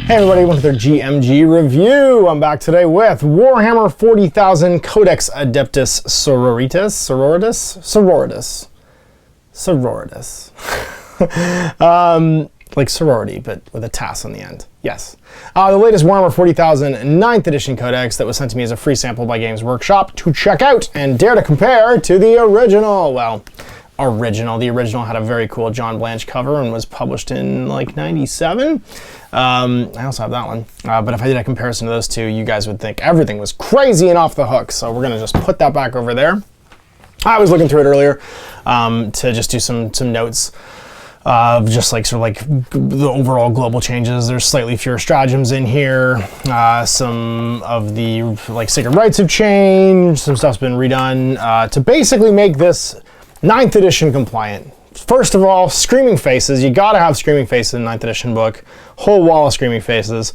Hey everybody, welcome to their GMG review. I'm back today with Warhammer 40,000 Codex Adeptus Sororitas. Like sorority, but with a TAS on the end. Yes. The latest Warhammer 40,000 9th edition codex that was sent to me as a free sample by Games Workshop to check out and dare to compare to the original. Well, the original had a very cool John Blanche cover and was published in like 97. I also have that one. But if I did a comparison to those two, you guys would think everything was crazy and off the hook. So we're gonna just put that back over there. I was looking through it earlier to just do some notes of just like sort of like the overall global changes. There's slightly fewer stratagems in here. Some of the like sacred rites have changed. Some stuff's been redone to basically make this 9th edition compliant. First of all, Screaming Faces. You gotta have Screaming Faces in the 9th edition book. Whole wall of Screaming Faces.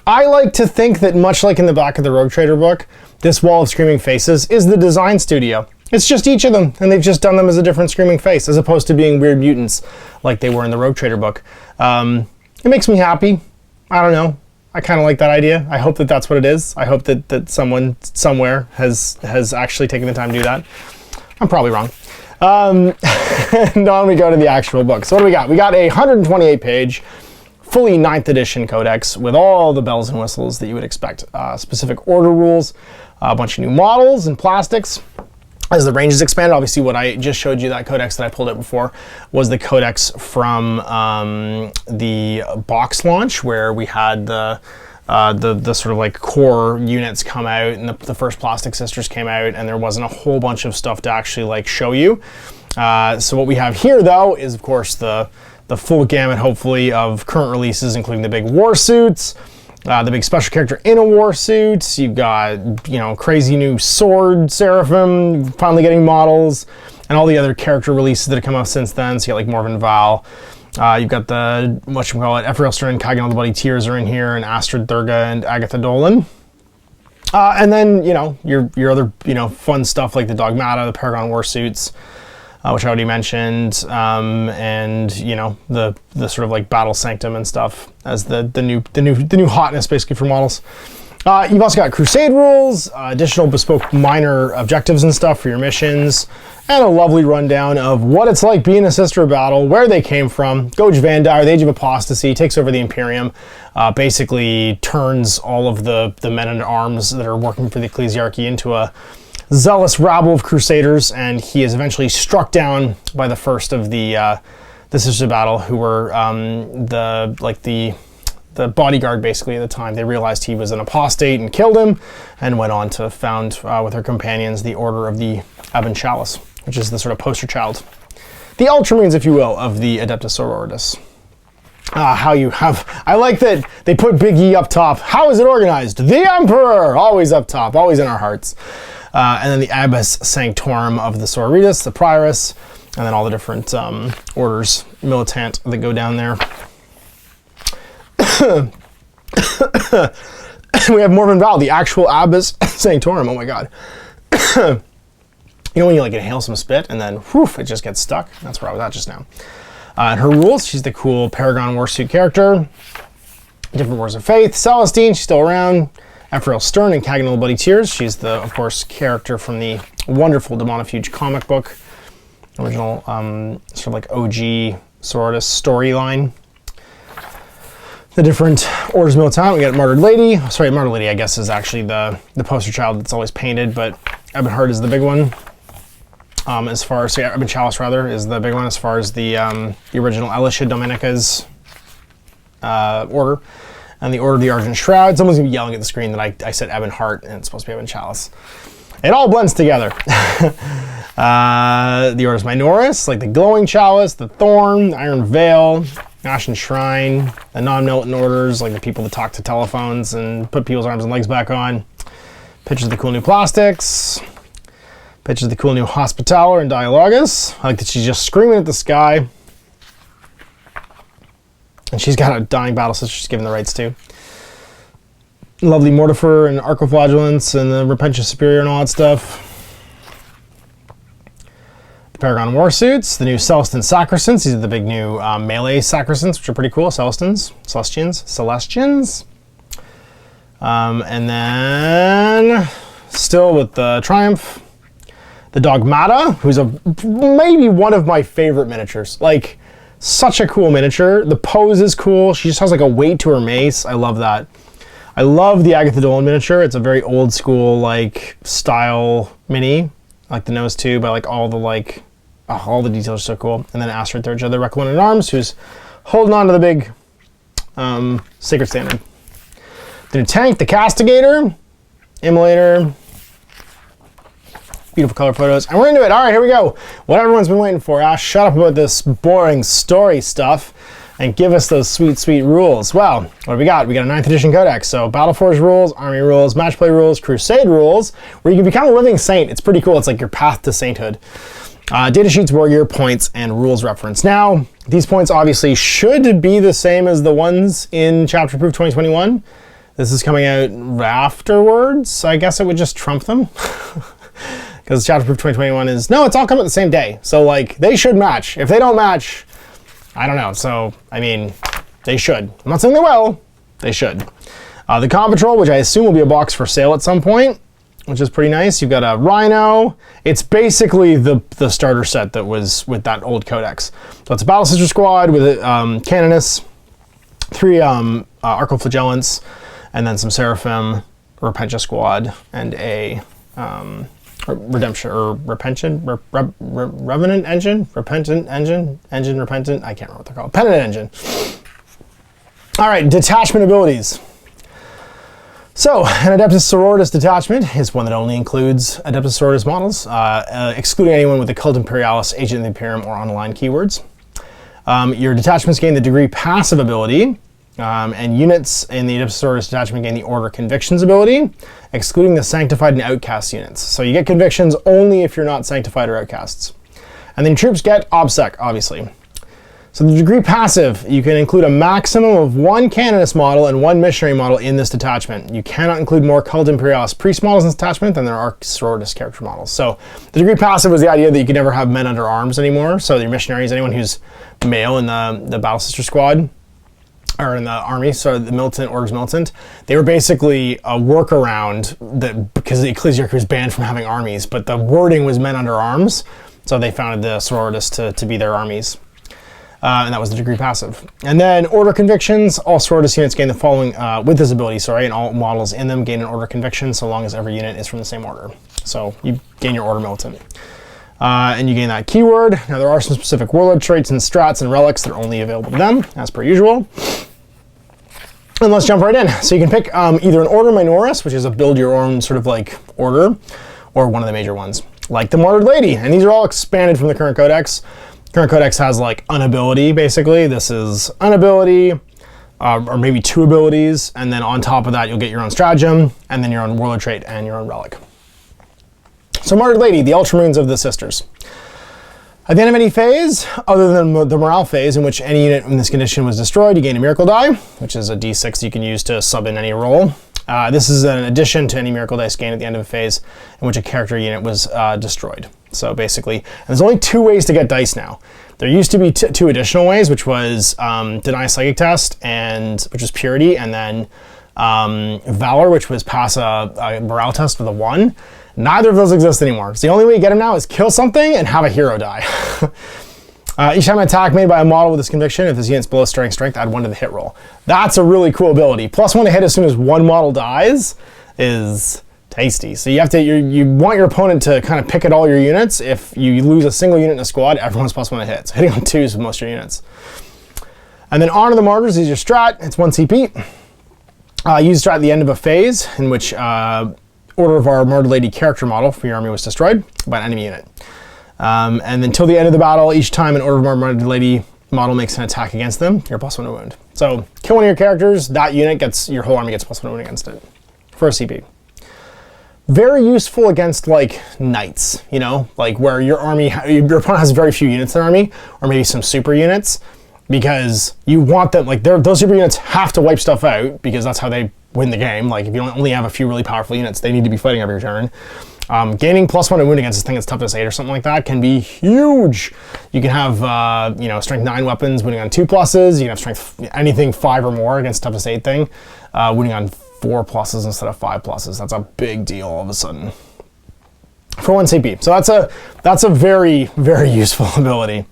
I like to think that much like in the back of the Rogue Trader book, this wall of Screaming Faces is the design studio. It's just each of them, and they've just done them as a different Screaming Face, as opposed to being weird mutants like they were in the Rogue Trader book. It makes me happy. I don't know. I kind of like that idea. I hope that that's what it is. I hope that someone somewhere has actually taken the time to do that. I'm probably wrong. And on we go to the actual book. So what do we got? We got a 128-page, fully 9th edition codex with all the bells and whistles that you would expect. Specific order rules, a bunch of new models and plastics. As the ranges expanded, obviously what I just showed you, that codex that I pulled out before, was the codex from the box launch, where we had the sort of like core units come out, and the first Plastic Sisters came out, and there wasn't a whole bunch of stuff to actually like show you. So what we have here though is of course the full gamut, hopefully, of current releases, including the big war suits, the big special character in a war suit. You've got, you know, crazy new sword Seraphim finally getting models, and all the other character releases that have come out since then. So you got like Morven Val. You've got the, whatchamacallit, Ephrael Stern and Kagan, the Bloody Tears are in here, and Astrid Durga and Agatha Dolan. And then, you know, your other, you know, fun stuff like the Dogmata, the Paragon War Suits, which I already mentioned, and, you know, the sort of like Battle Sanctum and stuff as the new hotness basically for models. You've also got Crusade Rules, additional bespoke minor objectives and stuff for your missions, and a lovely rundown of what it's like being a Sister of Battle, where they came from. Goj Vandar, the Age of Apostasy, takes over the Imperium, basically turns all of the men-at-arms that are working for the Ecclesiarchy into a zealous rabble of Crusaders, and he is eventually struck down by the first of the Sisters of Battle, who were the bodyguard basically at the time. They realized he was an apostate and killed him, and went on to found with her companions the Order of the Ebon Chalice, which is the sort of poster child, the Ultramarines, if you will, of the Adepta Sororitas. I like that they put Big E up top. How is it organized? The Emperor! Always up top, always in our hearts. And then the Abbess Sanctorum of the Sororitas, the Prioress, and then all the different orders militant that go down there. We have Morven Val, the actual Abbess Sanctorum. Oh my god. You know when you like inhale some spit and then whew, it just gets stuck? That's where I was at just now. And her rules, she's the cool Paragon Warsuit character. Different Wars of Faith. Celestine, she's still around. Ephrael Stern and Kagan, the Bloody Tears. She's the, of course, character from the wonderful Demonofuge comic book. Original sort of like OG Sororitas storyline. The different orders militant. We got Martyred Lady. Sorry, Martyred Lady, I guess, is actually the poster child that's always painted, but Ebon Heart is the big one. As far as, Ebon Chalice, rather, is the big one as far as the original Elisha Dominica's order. And the Order of the Argent Shroud. Someone's going to be yelling at the screen that I said Ebon Heart, and it's supposed to be Ebon Chalice. It all blends together. The Orders Minoris, like the Glowing Chalice, the Thorn, the Iron Veil, Ashen Shrine, the non-militant orders, like the people that talk to telephones and put people's arms and legs back on. Pictures of the cool new plastics. Pictures of the cool new Hospitaller and Dialogus. I like that she's just screaming at the sky. And she's got a dying battle sister she's given the rights to. Lovely Mortifer and Arcoflagellants and the Repentia Superior and all that stuff. The Paragon Warsuits, the new Celestin Sacristans. These are the big new melee Sacristans, which are pretty cool. Celestians. And then, still with the Triumph, the Dogmata, who's maybe one of my favorite miniatures. Like, such a cool miniature. The pose is cool. She just has like a weight to her mace. I love that. I love the Agatha Dolan miniature. It's a very old school like style mini. I like the nose too, but I like all the all the details are so cool. And then Astrid Third, the Reckoner in Arms, who's holding on to the big Sacred Standard. The new tank, the Castigator, Immolator. Beautiful color photos. And we're into it. All right, here we go. What everyone's been waiting for. Ash, shut up about this boring story stuff and give us those sweet, sweet rules. Well, what do we got? We got a 9th edition codex. So Battleforge rules, Army rules, Match Play rules, Crusade rules, where you can become a living saint. It's pretty cool. It's like your path to sainthood. Data sheets, war gear, points, and rules reference. Now, these points obviously should be the same as the ones in Chapter Proof 2021. This is coming out afterwards, so I guess it would just trump them. Because Chapter Proof 2021 is, no, it's all coming out the same day. So, like, they should match. If they don't match, I don't know. So, I mean, they should. I'm not saying they will. They should. The Comm Patrol, which I assume will be a box for sale at some point, which is pretty nice. You've got a Rhino. It's basically the starter set that was with that old codex. So it's a Battle Sister Squad with a Canonus, 3 Arcoflagellants, and then some Seraphim, Repentia Squad, and a Redemption or Repentant Revenant Engine, Repentant Engine, Repentant. I can't remember what they're called. Penitent Engine. All right, Detachment Abilities. So, an Adepta Sororitas detachment is one that only includes Adepta Sororitas models, excluding anyone with the Cult Imperialis, Agent of the Imperium, or online keywords. Your detachments gain the Degree Passive ability, and units in the Adepta Sororitas detachment gain the Order Convictions ability, excluding the Sanctified and Outcast units. So you get Convictions only if you're not Sanctified or Outcasts. And then troops get OBSEC, obviously. So the Degree Passive, you can include a maximum of 1 Canonist model and 1 Missionary model in this detachment. You cannot include more Cult Imperialis priest models in this detachment than there are Sororitas character models. So the Degree Passive was the idea that you could never have men under arms anymore. So your missionaries, anyone who's male in the Battle Sister Squad, or in the army, so the militant, Org's militant, they were basically a workaround that, because the Ecclesiarchy was banned from having armies, but the wording was men under arms, so they founded the Sororitas to be their armies. And that was the Degree Passive. And then Order Convictions, all Sororitas units gain the following, with this ability, and all models in them gain an Order Conviction so long as every unit is from the same order. So you gain your Order Militant. And you gain that keyword. Now there are some specific warlord traits and strats and relics that are only available to them, as per usual. And let's jump right in. So you can pick either an Order Minoris, which is a build your own sort of like order, or one of the major ones, like the Martyred Lady. And these are all expanded from the current codex. Current codex has like an ability, basically. This is an ability, or maybe 2 abilities, and then on top of that you'll get your own stratagem, and then your own warlord trait and your own relic. So Martyred Lady, the Ultramoons of the Sisters. At the end of any phase, other than the morale phase, in which any unit in this condition was destroyed, you gain a miracle die, which is a d6 you can use to sub in any roll. This is an addition to any miracle dice gained at the end of a phase in which a character unit was destroyed. So basically, and there's only 2 ways to get dice now. There used to be 2 additional ways, which was Deny Psychic Test, which was Purity, and then Valor, which was pass a morale test with a 1. Neither of those exist anymore. So the only way you get them now is kill something and have a hero die. Each time an attack made by a model with this conviction, if this unit's below strength, add 1 to the hit roll. That's a really cool ability. +1 to hit as soon as 1 model dies is tasty. So you have to, you want your opponent to kind of pick at all your units. If you lose a single unit in a squad, everyone's +1 to hit. So hitting on 2s with most of your units. And then Honor the Martyrs is your strat. It's 1 CP. Use strat at the end of a phase in which Order of our Martyred Lady character model for your army was destroyed by an enemy unit. And until the end of the battle, each time an Order of our Martyred Lady model makes an attack against them, you're +1 to wound. So kill one of your characters, that unit gets, your whole army gets +1 to wound against it for a CP. Very useful against like knights, you know, like where your army, your opponent has very few units in their army, or maybe some super units, because you want them, like those super units have to wipe stuff out because that's how they win the game. Like if you only have a few really powerful units, they need to be fighting every turn. Gaining +1 to wound against this thing that's toughness 8 or something like that can be huge. You can have, you know, strength 9 weapons wounding on 2 pluses. You can have strength anything 5 or more against toughness 8 thing, wounding on 4 pluses instead of 5 pluses. That's a big deal all of a sudden for 1 CP. So that's a very, very useful ability.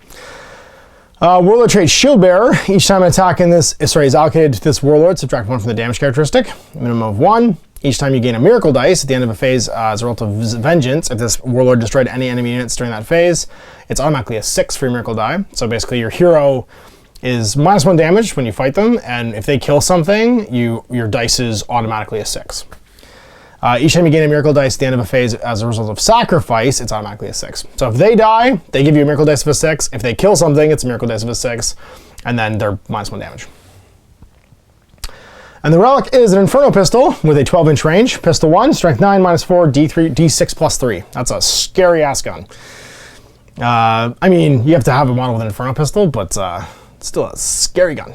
Warlord trait Shield Bearer. Each time an attack in this is allocated to this Warlord, subtract 1 from the damage characteristic, minimum of 1. Each time you gain a miracle dice at the end of a phase as a result of vengeance, if this Warlord destroyed any enemy units during that phase, it's automatically a 6 for your miracle die. So basically your hero is -1 damage when you fight them, and if they kill something, your dice is automatically a 6. Each time you gain a miracle dice at the end of a phase as a result of sacrifice, it's automatically a 6. So if they die, they give you a miracle dice of a 6. If they kill something, it's a miracle dice of a 6, and then they're -1 damage. And the Relic is an Inferno Pistol with a 12-inch range. Pistol 1, strength 9, -4, D6 +3. That's a scary-ass gun. I mean, you have to have a model with an Inferno Pistol, but it's still a scary gun.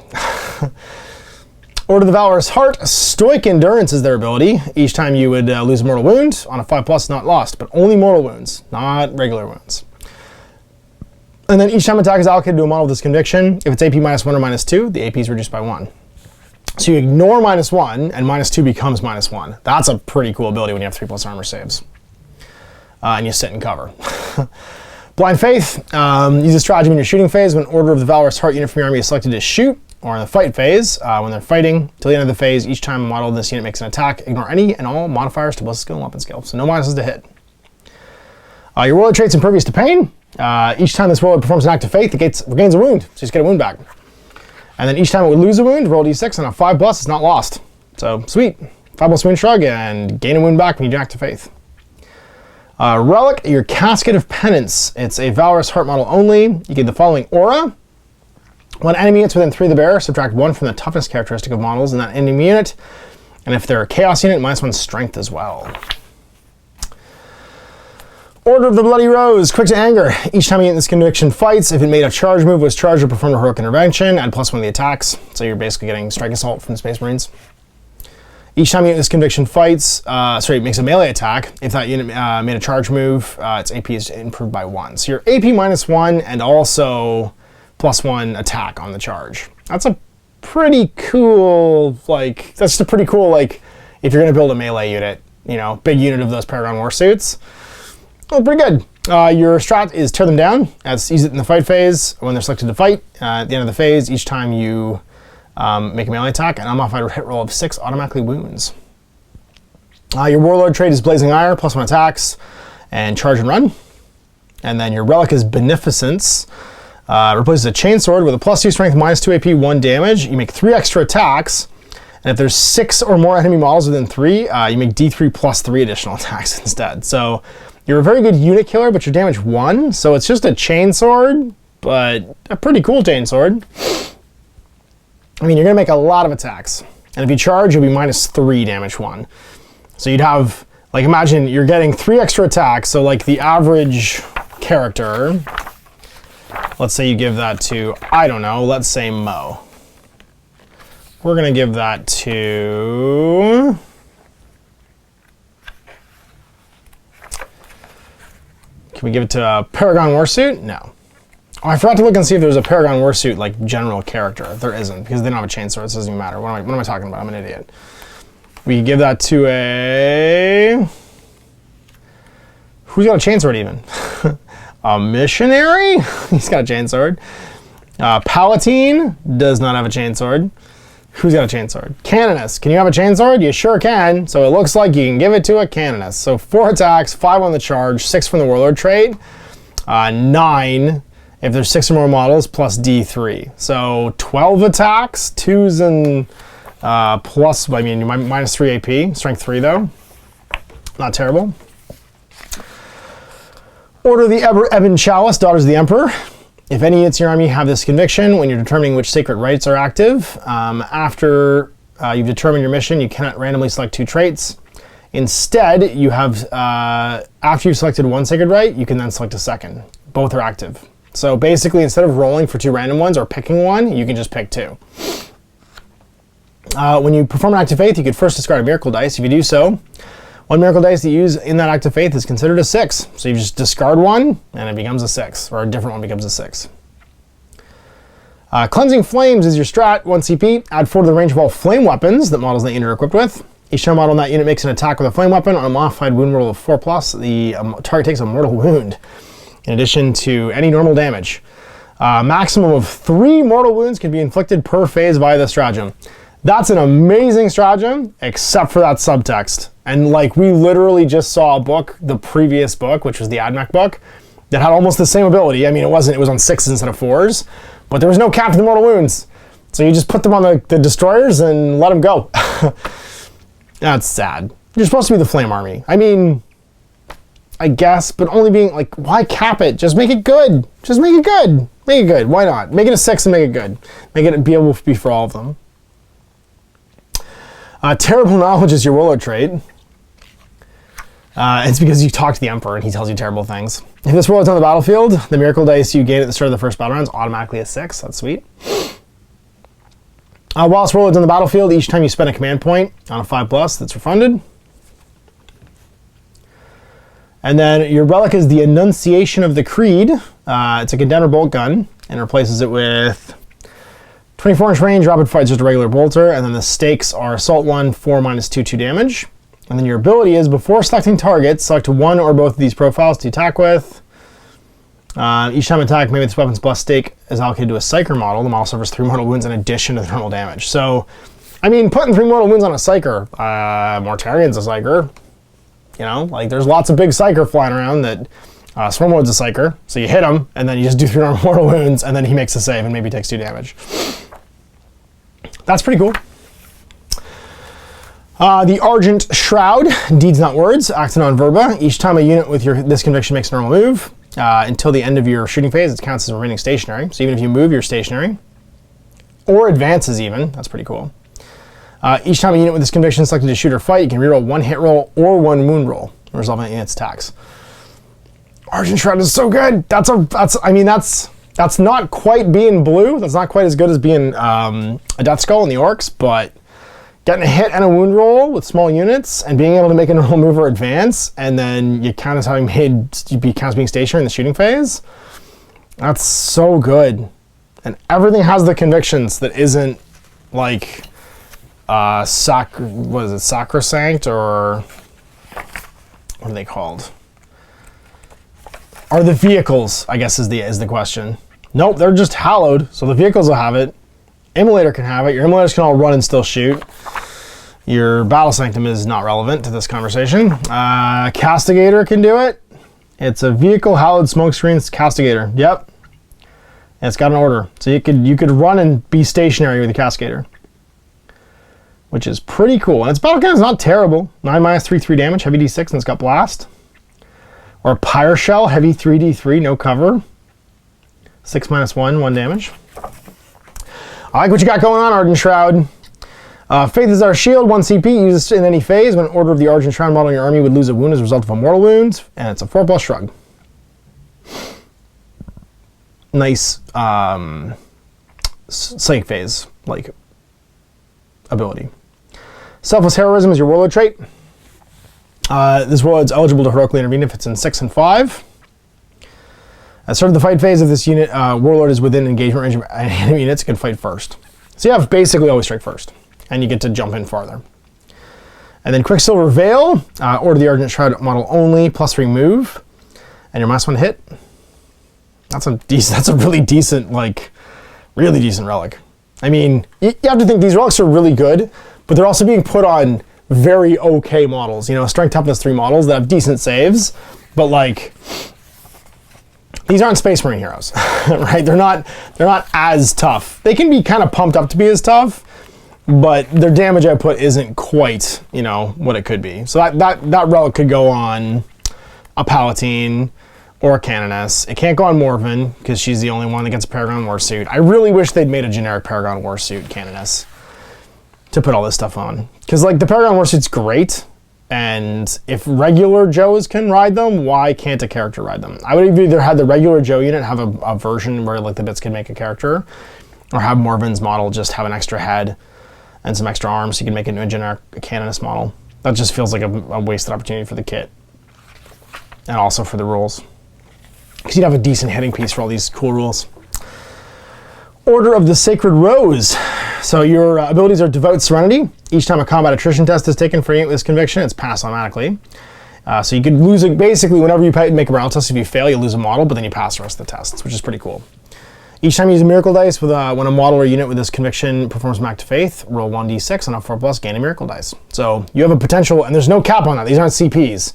Order of the Valorous Heart. Stoic Endurance is their ability. Each time you would lose a mortal wound on a 5+, not lost, but only mortal wounds, not regular wounds. And then each time attack is allocated to a model with this conviction, if it's AP -1 or -2, the AP is reduced by 1. So you ignore -1, and -2 becomes -1. That's a pretty cool ability when you have 3+ armor saves. And you sit and cover. Blind Faith. Use a stratagem in your shooting phase when Order of the Valorous Heart unit from your army is selected to shoot, or in the fight phase, when they're fighting, till the end of the phase, each time a model of this unit makes an attack, ignore any and all modifiers to ballistic skill and weapon skill. So no minuses to hit. Your Warlord trait's impervious to pain. Each time this Warlord performs an act of faith, it regains a wound, so you just get a wound back. And then each time it would lose a wound, roll d6, and a 5+, it's not lost. So, sweet. 5+ wound shrug, and gain a wound back when you do act of faith. Relic, your Casket of Penance. It's a Valorous Heart model only. You get the following aura. When enemy units within 3 of the bearer, subtract 1 from the toughness characteristic of models in that enemy unit. And if they're a Chaos unit, -1 strength as well. Order of the Bloody Rose, quick to anger. Each time you get this conviction fights, if it made a charge move, was charged or performed a heroic intervention, add +1 to the attacks. So you're basically getting strike assault from the Space Marines. Each time you get this conviction fights, it makes a melee attack. If that unit made a charge move, its AP is improved by 1. So you're AP -1 and also +1 attack on the charge. That's a pretty cool, that's just a pretty cool, if you're gonna build a melee unit, you know, big unit of those Paragon Warsuits. Oh, pretty good. Your strat is tear them down. Use it in the fight phase when they're selected to fight. At the end of the phase, each time you make a melee attack, an unmodified hit roll of 6 automatically wounds. Your Warlord trait is Blazing Ire, +1 attacks, and charge and run. And then your Relic is Beneficence. Replaces a Chainsword with a +2 strength, -2 AP, 1 damage. You make 3 extra attacks. And if there's 6 or more enemy models within 3, you make D3 +3 additional attacks instead. So you're a very good unit killer, but you're damage 1. So it's just a Chainsword, but a pretty cool Chainsword. I mean, you're going to make a lot of attacks. And if you charge, you'll be -3 damage 1. So you'd have, imagine you're getting 3 extra attacks. So the average character, let's say you give that to, I don't know, let's say Mo. We're going to give that to... Can we give it to a Paragon Warsuit? No. Oh, I forgot to look and see if there's a Paragon Warsuit, general character. There isn't, because they don't have a Chainsword, so it doesn't even matter. What am I talking about? I'm an idiot. We can give that to a... Who's got a Chainsword even? A Missionary? He's got a Chainsword. Palpatine does not have a Chainsword. Who's got a Chainsword? Canonist. Can you have a Chainsword? You sure can. So it looks like you can give it to a Canonist. So 4 attacks, 5 on the charge, 6 from the Warlord trait, 9 if there's 6 or more models, plus D3. So 12 attacks, 2s and plus, -3 AP, strength 3 though. Not terrible. Order of the Ebon Chalice, Daughters of the Emperor. If any units in your army have this conviction, when you're determining which sacred rites are active, after you've determined your mission, you cannot randomly select 2 traits. Instead, you have, after you've selected 1 sacred rite, you can then select a second. Both are active. So basically, instead of rolling for 2 random ones or picking 1, you can just pick 2. When you perform an act of faith, you could first discard a miracle dice. If you do so, One miracle dice that you use in that act of faith is considered a 6. So you just discard one, and it becomes a 6, or a different one becomes a 6. Cleansing Flames is your strat, 1 CP. Add 4 to the range of all flame weapons that models in that unit are equipped with. Each time a model in that unit makes an attack with a flame weapon on a modified wound roll of 4+, the target takes a mortal wound, in addition to any normal damage. Maximum of 3 mortal wounds can be inflicted per phase via the stratagem. That's an amazing stratagem, except for that subtext. And like, we literally just saw a book, the previous book, which was the AdMech book, that had almost the same ability. I mean, it was on 6s instead of 4s, but there was no cap to the mortal wounds. So you just put them on the destroyers and let them go. That's sad. You're supposed to be the flame army. I mean, I guess, but only being like, why cap it? Just make it good. Just make it good. Make it good. Why not? Make it a 6 and make it good. Make it be able to be for all of them. Terrible Knowledge is your Warlord trait. It's because you talk to the Emperor and he tells you terrible things. If this Warlord's on the battlefield, the miracle dice you gain at the start of the first battle round is automatically a 6. That's sweet. Whilst Warlord's on the battlefield, each time you spend a command point on a 5+, that's refunded. And then your Relic is the Enunciation of the Creed. It's a Condemner bolt gun and replaces it with 24-inch range, rapid fire, just a regular bolter, and then the stakes are Assault 1, 4 -2 damage. And then your ability is, before selecting targets, select one or both of these profiles to attack with. Each time attack made with this weapon's plus stake is allocated to a Psyker model. The model suffers 3 mortal wounds in addition to the normal damage. So, I mean, putting 3 mortal wounds on a Psyker, Mortarian's a Psyker. You know, like, there's lots of big Psyker flying around that Swarmlord's a Psyker. So you hit him, and then you just do 3 mortal wounds, and then he makes a save and maybe takes 2 damage. That's pretty cool. The Argent Shroud, deeds not words, acts non-verba. Each time a unit with this conviction makes a normal move, until the end of your shooting phase, it counts as remaining stationary. So even if you move, you're stationary. Or advances even, that's pretty cool. Each time a unit with this conviction is selected to shoot or fight, you can reroll 1 hit roll or 1 wound roll, resolving that unit's attacks. Argent Shroud is so good. That's not quite being blue. That's not quite as good as being a Death Skull in the Orcs, but getting a hit and a wound roll with small units and being able to make a normal move or advance, and then you count as being stationary in the shooting phase. That's so good. And everything has the convictions that isn't like Sacrosanct, or what are they called? Are the vehicles, I guess, is the question. Nope, they're just hallowed, so the vehicles will have it. Immolator can have it. Your Immolators can all run and still shoot. Your Battle Sanctum is not relevant to this conversation. Castigator can do it. It's a vehicle, hallowed, smokescreens, Castigator. Yep. And it's got an order. So you could run and be stationary with the Castigator, which is pretty cool. And its battle count is not terrible. 9 -3 damage, heavy D6, and it's got blast. Or Pyre Shell, heavy 3d3, no cover. 6 -1 damage. I like what you got going on, Argent Shroud. Faith is our shield, 1 CP, used in any phase. When an order of the Argent Shroud model in your army would lose a wound as a result of a mortal wound, and it's a 4+ shrug. Nice psych phase like ability. Selfless Heroism is your Warlord trait. This Warlord's eligible to heroically intervene if it's in 6 and 5. At the start of the fight phase, if this unit Warlord is within engagement range of enemy units, it can fight first. So you have basically always strike first, and you get to jump in farther. And then Quicksilver Veil, order the Argent Shroud model only, +3 move, and your -1 hit. That's a really decent, really decent relic. I mean, you have to think these relics are really good, but they're also being put on very okay models. You know, Strength Toughness 3 models that have decent saves, but these aren't Space Marine heroes, right? They're not as tough. They can be kind of pumped up to be as tough, but their damage output isn't quite, what it could be. So that relic could go on a Palpatine or a Canoness. It can't go on Morven because she's the only one that gets a Paragon Warsuit. I really wish they'd made a generic Paragon Warsuit Canoness to put all this stuff on, because the Paragon Warsuit's great. And if regular Joes can ride them, why can't a character ride them? I would have either had the regular Joe unit have a version where the bits can make a character, or have Morven's model just have an extra head and some extra arms so you can make it into a generic Canoness model. That just feels like a wasted opportunity for the kit. And also for the rules. Because you'd have a decent hitting piece for all these cool rules. Order of the Sacred Rose. So your abilities are Devout Serenity. Each time a combat attrition test is taken for this conviction, it's passed automatically. So you could lose it basically whenever you make a morale test. If you fail, you lose a model, but then you pass the rest of the tests, which is pretty cool. Each time you use a miracle dice, when a model or unit with this conviction performs an act of faith, roll 1d6 on a 4+, gain a miracle dice. So you have a potential, and there's no cap on that. These aren't CPs.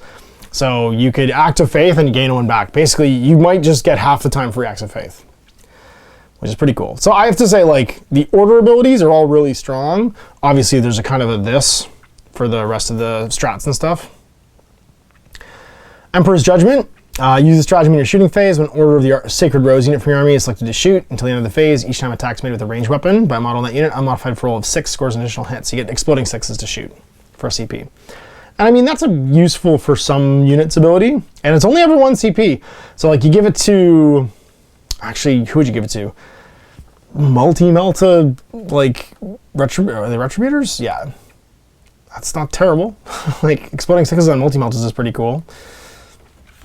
So you could act of faith and gain one back. Basically, you might just get half the time free acts of faith, which is pretty cool. So I have to say, like, the order abilities are all really strong. Obviously, there's a kind of a this for the rest of the strats and stuff. Emperor's Judgment. Use the stratagem in your shooting phase. When Order of the Sacred Rose unit from your army is selected to shoot until the end of the phase, each time attacks made with a ranged weapon by a model in that unit, unmodified for roll of 6, scores an additional hit. So you get exploding 6s to shoot for a CP. And I mean, that's useful for some units ability, and it's only ever 1 CP. So like you give it to, actually, who would you give it to? Multi-Melta, like, are they Retributors? Yeah. That's not terrible. Like, exploding 6s on Multi-Meltas is pretty cool.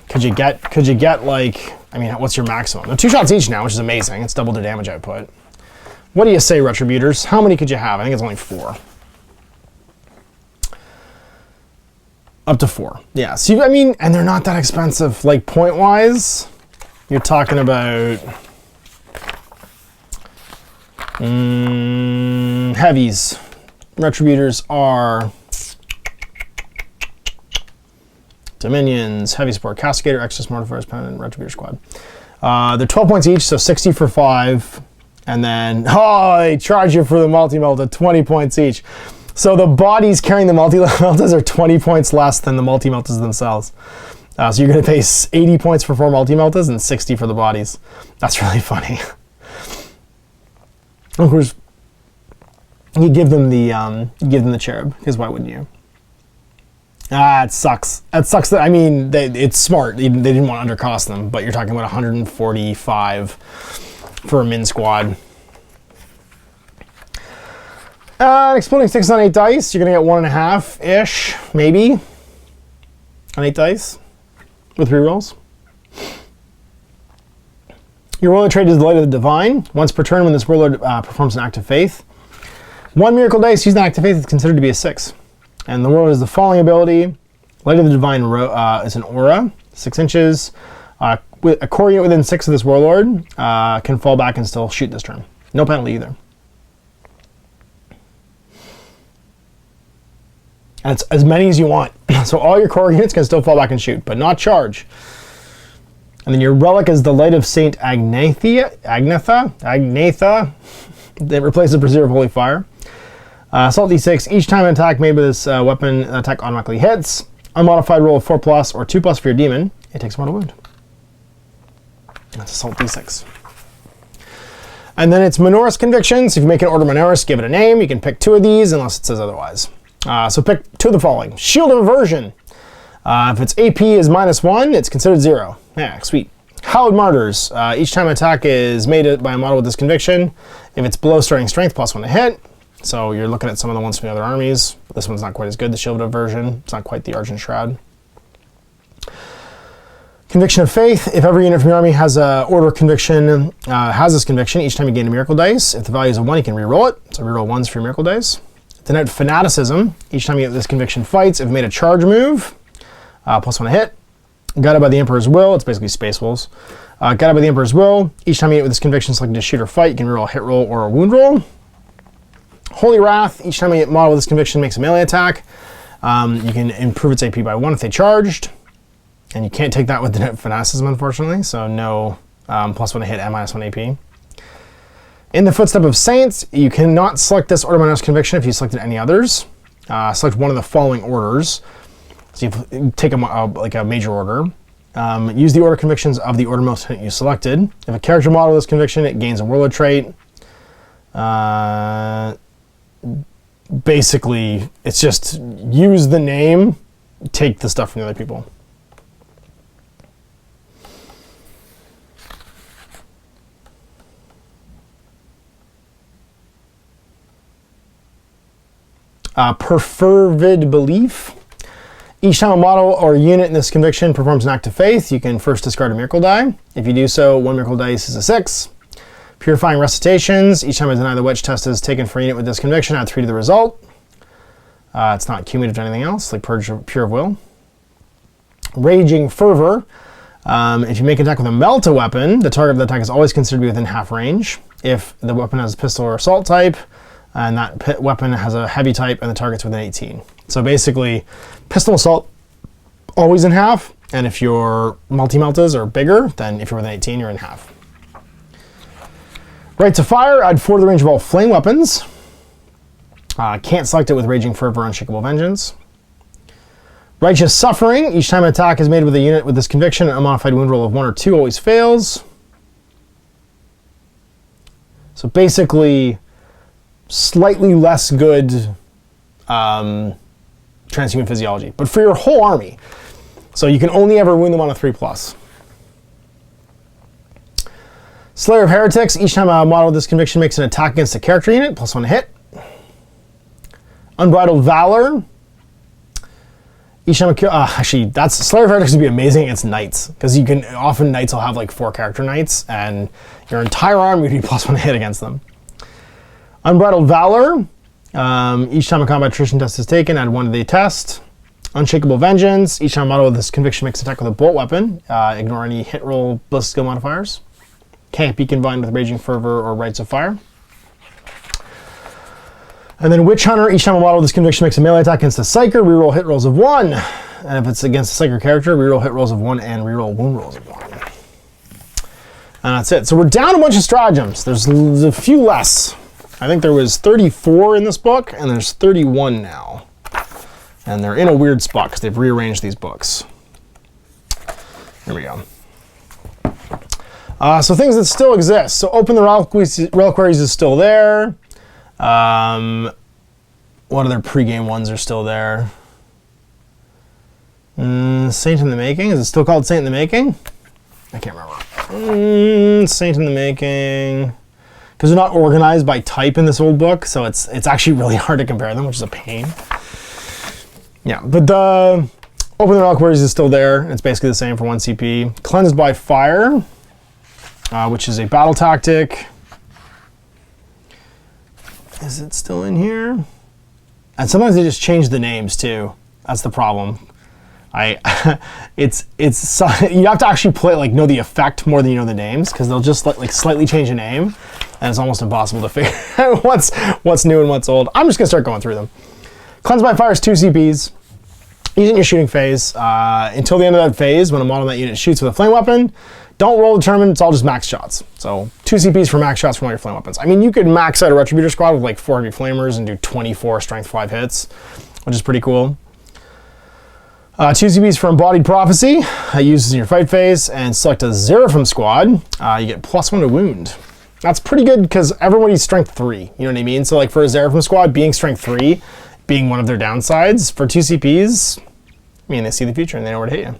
Could you get like, I mean, what's your maximum? They're 2 shots each now, which is amazing. It's double the damage output. What do you say, Retributors? How many could you have? I think it's only 4. Up to 4. Yeah, so I mean, and they're not that expensive. Like, point-wise, you're talking about heavies. Retributors are Dominions, Heavy Support, Castigator, Exodus, Mortifiers, Pendant, Retributor Squad. They're 12 points each, so 60 for 5. And then, they charge you for the multi-melt at 20 points each. So the bodies carrying the multi-meltas are 20 points less than the multi-meltas themselves. So you're going to pay 80 points for 4 multi-meltas and 60 for the bodies. That's really funny. Of course, you give them the cherub, because why wouldn't you? It sucks. It sucks that, I mean, it's smart. They didn't want to undercost them, but you're talking about 145 for a min squad. Exploding 6 on 8 dice. You're going to get 1.5-ish, maybe, on 8 dice with rerolls. Your warlord trait is the Light of the Divine. Once per turn, when this warlord performs an act of faith, 1 miracle dice used in act of faith is considered to be a 6. And the warlord is the following ability. Light of the Divine is an aura, 6 inches. With a core unit within 6 of this warlord can fall back and still shoot this turn. No penalty either. And it's as many as you want. So all your core units can still fall back and shoot, but not charge. And then your relic is the Light of Saint Agnatha. That replaces the Brazier of Holy Fire. Assault D6. Each time an attack made with this weapon, an attack automatically hits. Unmodified roll of 4+ or 2+ for your demon. It takes 1 wound. That's Assault D6. And then it's Minoris Convictions. If you make an Order Minoris, give it a name. You can pick 2 of these unless it says otherwise. So pick 2 of the following. Shield of Aversion. If its AP is -1, it's considered 0. Yeah, sweet. Hallowed Martyrs. Each time an attack is made by a model with this conviction, if it's below starting strength, +1 to hit. So you're looking at some of the ones from the other armies. This one's not quite as good, the Shield of Aversion. It's not quite the Argent Shroud. Conviction of Faith. If every unit from your army has a order conviction, has this conviction, each time you gain a miracle dice. If the value is a 1, you can reroll it. So reroll 1s for your miracle dice. Denote Fanaticism. Each time you get this conviction fights, if it made a charge move, +1 to hit. Guided by the Emperor's Will. It's basically Space Wolves. Guided by the Emperor's Will. Each time you get with this conviction selected to shoot or fight, you can reroll a hit roll or a wound roll. Holy Wrath. Each time you get model with this conviction makes a melee attack, you can improve its AP by 1 if they charged. And you can't take that with the Fanaticism, unfortunately. So no +1 to hit and -1 AP. In the Footstep of Saints, you cannot select this Order Minoris Conviction if you selected any others. Select one of the following orders. So you take like a major order. Use the order convictions of the Order Militant you selected. If a character model this conviction, it gains a warlord trait. Basically, it's just use the name, take the stuff from the other people. Perfervid Belief. Each time a model or unit in this conviction performs an act of faith, you can first discard a miracle die. If you do so, one miracle dice is a 6. Purifying recitations. Each time a deny the witch test is taken for a unit with this conviction, add 3 to the result. It's not cumulative to anything else, like Pure of Will. Raging Fervor. If you make an attack with a Melta weapon, the target of the attack is always considered to be within half range. If the weapon has a pistol or assault type, and that weapon has a heavy type, and the target's within 18. So basically, pistol assault, always in half, and if your multi-meltas are bigger, then if you're within 18, you're in half. Rites of Fire, add 4 to the range of all flame weapons. Can't select it with Raging Fervor or Unshakable Vengeance. Righteous Suffering, each time an attack is made with a unit with this conviction, a modified wound roll of 1 or 2 always fails. So basically, slightly less good transhuman physiology, but for your whole army. So you can only ever wound them on a 3+. Slayer of Heretics, each time a model with this conviction makes an attack against a character unit, +1 to hit. Unbridled Valor. Each time actually, that's Slayer of Heretics would be amazing against knights, because you can often knights will have like 4 character knights, and your entire army would be +1 to hit against them. Unbridled Valor. Each time a combat attrition test is taken, add 1 to the test. Unshakable Vengeance. Each time a model with this conviction makes an attack with a bolt weapon, ignore any hit roll ballistic skill modifiers. Can't be combined with Raging Fervor or Rites of Fire. And then Witch Hunter, each time a model with this conviction makes a melee attack against a Psyker, reroll hit rolls of 1. And if it's against a Psyker character, reroll hit rolls of 1 and reroll wound rolls of 1. And that's it. So we're down a bunch of stratagems. There's a few less. I think there was 34 in this book, and there's 31 now. And they're in a weird spot because they've rearranged these books. Here we go. So things that still exist. So Open the Reliquaries is still there. What other pregame ones are still there? Saint in the Making. Is it still called Saint in the Making? I can't remember. Saint in the Making. Because they're not organized by type in this old book, so it's actually really hard to compare them, which is a pain. Yeah, but the Open the Reliquaries is still there. It's basically the same for 1 CP. Cleansed by Fire, which is a battle tactic. Is it still in here? And sometimes they just change the names too. That's the problem. It's you have to actually play, like, know the effect more than you know the names, because they'll just like slightly change a name, and it's almost impossible to figure out what's new and what's old. I'm just gonna start going through them. Cleanse by Fire is 2 CPs. Using your shooting phase until the end of that phase, when a model in that unit shoots with a flame weapon, don't roll determined. It's all just max shots. So 2 CPs for max shots from all your flame weapons. I mean, you could max out a Retributor squad with like 4 heavy flamers and do 24 strength 5 hits, which is pretty cool. 2 CPs for Embodied Prophecy. Uses in your fight phase, and select a Seraphim squad. You get +1 to wound. That's pretty good because everybody's strength 3. You know what I mean? So like for a Seraphim squad, being strength 3, being one of their downsides, for 2 CPs, I mean, they see the future and they know where to hit you.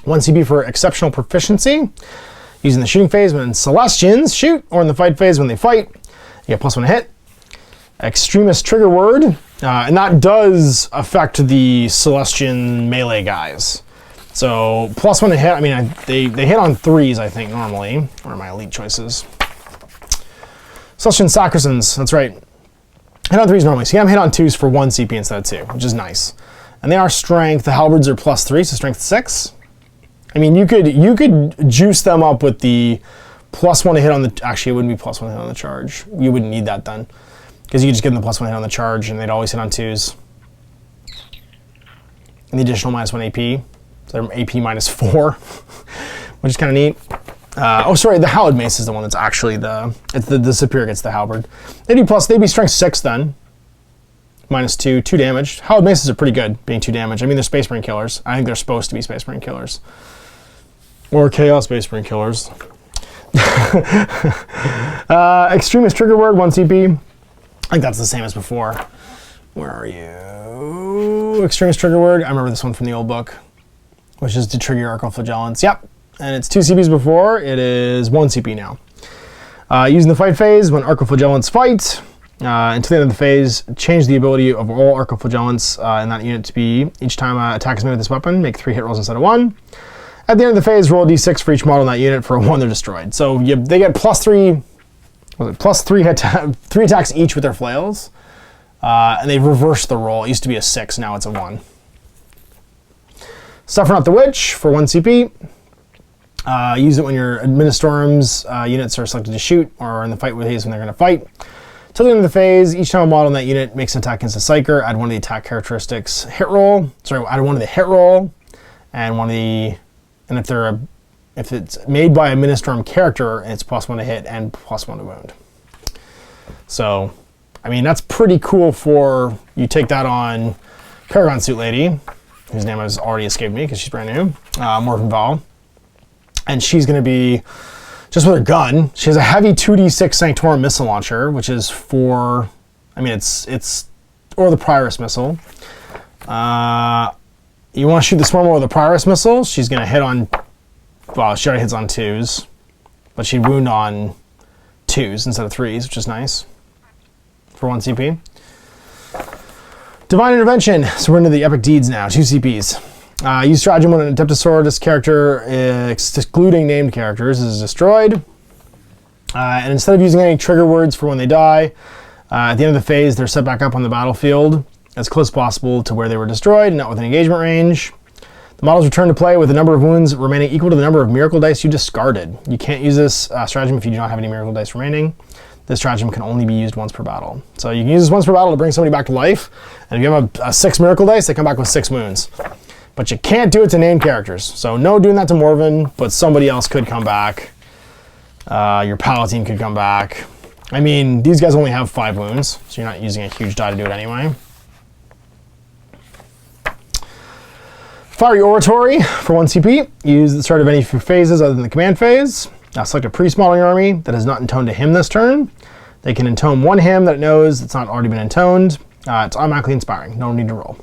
1 CP for Exceptional Proficiency. Using the shooting phase when Celestians shoot, or in the fight phase when they fight, you get +1 to hit. Extremist Trigger Word, and that does affect the Celestian melee guys. So +1 to hit. I mean, they hit on 3s, I think, normally. Where are my elite choices? Celestian Sacristans, that's right. Hit on 3s normally. So you have hit on 2s for 1 CP instead of 2, which is nice. And they are strength. The halberds are +3, so strength 6. I mean, you could juice them up with the +1 to hit on the. Actually, it wouldn't be +1 to hit on the charge. You wouldn't need that then, because you could just give them the +1 hit on the charge, and they'd always hit on 2s. And the additional -1 AP, so they're AP -4, which is kind of neat. Oh, sorry, the Hallowed Mace is the one that's actually the superior gets the halberd. They'd be strength 6 then. -2, 2 damage. Hallowed Maces are pretty good, being 2 damage. I mean, they're Space Marine killers. I think they're supposed to be Space Marine killers. Or Chaos Space Marine killers. Extremist Trigger Word, 1 CP. I think that's the same as before. Where are you? Extremist Trigger Word. I remember this one from the old book, which is to trigger your Arcoflagellants. Yep. And it's 2 CPs before. It is 1 CP now. Using the fight phase when Arcoflagellants fight. Until the end of the phase, change the ability of all Arcoflagellants in that unit to be, each time an attack is made with this weapon, make 3 hit rolls instead of 1. At the end of the phase, roll a d6 for each model in that unit. For a 1, they're destroyed. So they get +3, +3 3 attacks each with their flails. And they've reversed the roll. It used to be a 6, now it's a 1. Suffer Not the Witch for 1 CP. Use it when your Administorum's units are selected to shoot, or in the fight with these when they're going to fight. Till the end of the phase, each time a model in that unit makes an attack against a Psyker, add 1 of the attack characteristics hit roll. Sorry, add 1 of the hit roll, and 1 of the, and if it's made by a Ministorum character, it's +1 to hit and +1 to wound. So, I mean, that's pretty cool. For you take that on Paragon Suit Lady, whose name has already escaped me because she's brand new, Morphin Val, and she's going to be. Just with her gun, she has a heavy 2d6 Sanctorum missile launcher, which is for, I mean, it's or the Prioress missile. You want to shoot the Swarmer with the Prioress missile, she's going to hit on, well, she already hits on 2s, but she'd wound on 2s instead of 3s, which is nice for 1 CP. Divine Intervention, so we're into the Epic Deeds now, 2 CPs. Use stratagem when an Adepta Sororitas character, excluding named characters, is destroyed. And instead of using any trigger words for when they die, at the end of the phase, they're set back up on the battlefield as close as possible to where they were destroyed, not within engagement range. The models return to play with a number of wounds remaining equal to the number of miracle dice you discarded. You can't use this stratagem if you do not have any miracle dice remaining. This stratagem can only be used once per battle. So you can use this once per battle to bring somebody back to life, and if you have a 6 miracle dice, they come back with 6 wounds. But you can't do it to named characters. So no doing that to Morven, but somebody else could come back. Your Palpatine could come back. I mean, these guys only have 5 wounds, so you're not using a huge die to do it anyway. Fiery Oratory for 1 CP. Use at the start of any phases other than the command phase. Select a priest model in your army that is not intoned to hymn this turn. They can intone 1 hymn that it knows that's not already been intoned. It's automatically inspiring. No need to roll.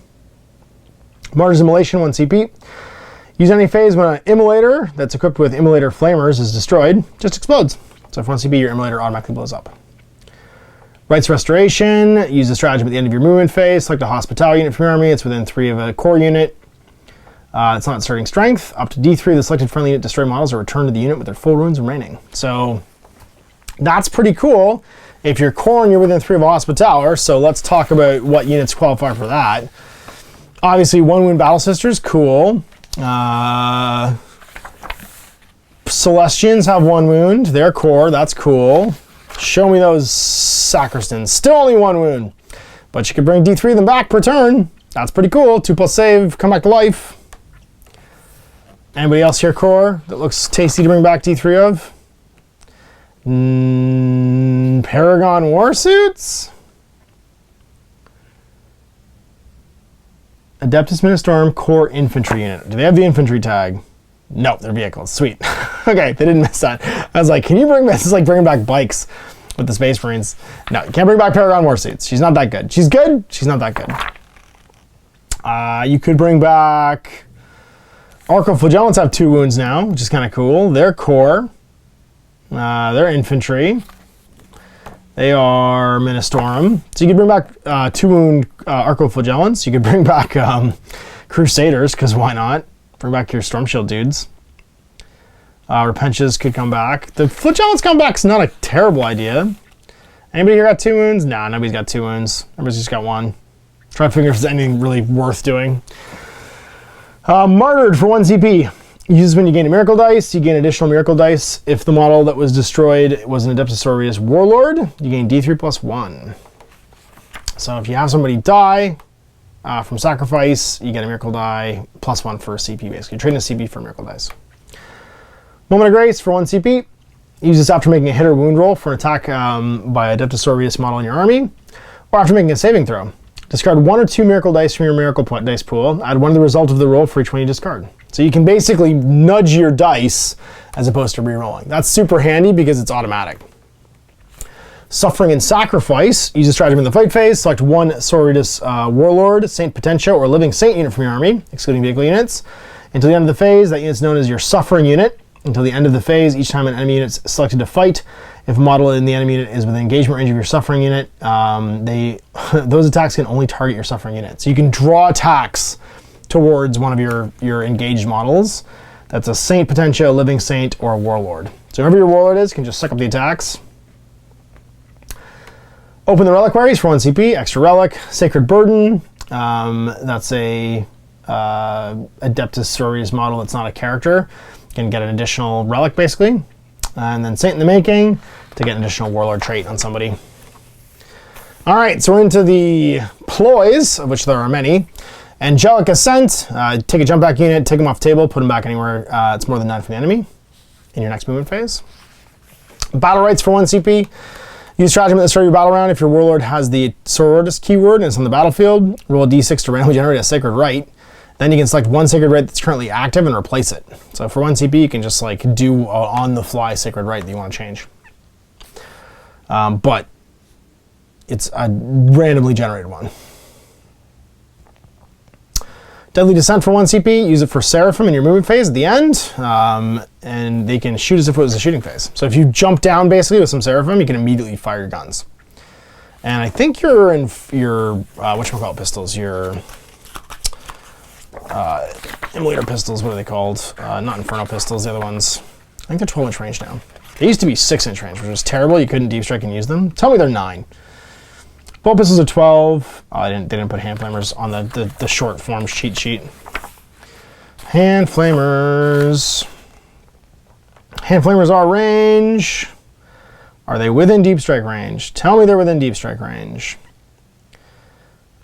Martyr's Immolation, 1 CP. Use any phase when an Immolator that's equipped with Immolator Flamers is destroyed, just explodes. So for 1 CP, your Immolator automatically blows up. Rites Restoration. Use the stratagem at the end of your movement phase. Select a Hospitality unit from your army. It's within 3 of a core unit. It's not starting strength. Up to D3 of the selected friendly unit destroyed models are returned to the unit with their full runes remaining. So that's pretty cool. If you're core and you're within 3 of a Hospitaller, so let's talk about what units qualify for that. Obviously, 1 wound Battle Sisters, cool. Celestians have 1 wound. They're core, that's cool. Show me those Sacristans. Still only 1 wound. But you can bring D3 of them back per turn. That's pretty cool. 2+ save, come back to life. Anybody else here core that looks tasty to bring back D3 of? Paragon Warsuits? Adeptus Ministorum Core Infantry Unit. Do they have the infantry tag? No, they're vehicles. Sweet. Okay, they didn't miss that. I was like, can you bring this? This is like bringing back bikes with the Space Marines. No, you can't bring back Paragon Warsuits. She's not that good. She's good. She's not that good. You could bring back... Arcoflagellants have 2 wounds now, which is kind of cool. They're core. They're infantry. They are Ministorum. So you could bring back 2 wound Arcoflagellants. You could bring back Crusaders, because why not? Bring back your Storm Shield dudes. Repenches could come back. The Flagellants come back is not a terrible idea. Anybody here got 2 wounds? Nah, nobody's got 2 wounds. Everybody's just got 1. Try to figure if there's anything really worth doing. Martyred for 1 CP. Use when you gain a miracle dice. You gain additional miracle dice. If the model that was destroyed was an Adepta Sororitas Warlord, you gain D3 plus 1. So if you have somebody die from sacrifice, you get a miracle die plus 1 for a CP, basically. Trading a CP for miracle dice. Moment of Grace for 1 CP. Use this after making a hit or wound roll for an attack by a Adepta Sororitas model in your army, or after making a saving throw. Discard 1 or 2 miracle dice from your miracle dice pool. Add 1 to the result of the roll for each one you discard. So you can basically nudge your dice as opposed to re-rolling. That's super handy because it's automatic. Suffering and Sacrifice. Use a stratagem in the fight phase. Select 1 Sororitas Warlord, Saint Potentia, or Living Saint unit from your army, excluding vehicle units. Until the end of the phase, that unit is known as your Suffering unit. Until the end of the phase, each time an enemy unit is selected to fight, If a model in the enemy unit is within engagement range of your suffering unit, those attacks can only target your suffering unit. So you can draw attacks towards one of your engaged models. That's a Saint Potentia, a Living Saint, or a Warlord. So whoever your Warlord is can just suck up the attacks. Open the Reliquaries for 1 CP, extra Relic, Sacred Burden. That's a Adepta Sororitas model that's not a character. You can get an additional Relic, basically. And then Saint in the Making to get an additional Warlord trait on somebody. All right, so we're into the ploys, of which there are many. Angelic Ascent, take a jump back unit, take them off table, put them back anywhere it's more than 9 from the enemy in your next movement phase. Battle Rights for 1 CP. Use stratagem at the start of your battle round. If your Warlord has the Sororitas keyword and it's on the battlefield, roll a d6 to randomly generate a Sacred Rite. Then you can select one Sacred Rite that's currently active and replace it. So for 1 CP, you can just like do on-the-fly Sacred Rite that you want to change. But it's a randomly generated one. Deadly Descent for 1 CP, use it for Seraphim in your movement phase at the end, and they can shoot as if it was a shooting phase. So if you jump down basically with some Seraphim, you can immediately fire your guns. And I think you're in your, whatchamacallit pistols, your Immolator pistols, what are they called? Not Inferno pistols, the other ones. I think they're 12-inch range now. They used to be 6-inch range, which was terrible. You couldn't deep strike and use them. Tell me they're 9. Bolt pistols are 12. They didn't put hand flamers on the short form cheat sheet. Hand flamers. Hand flamers are range. Are they within deep strike range? Tell me they're within deep strike range.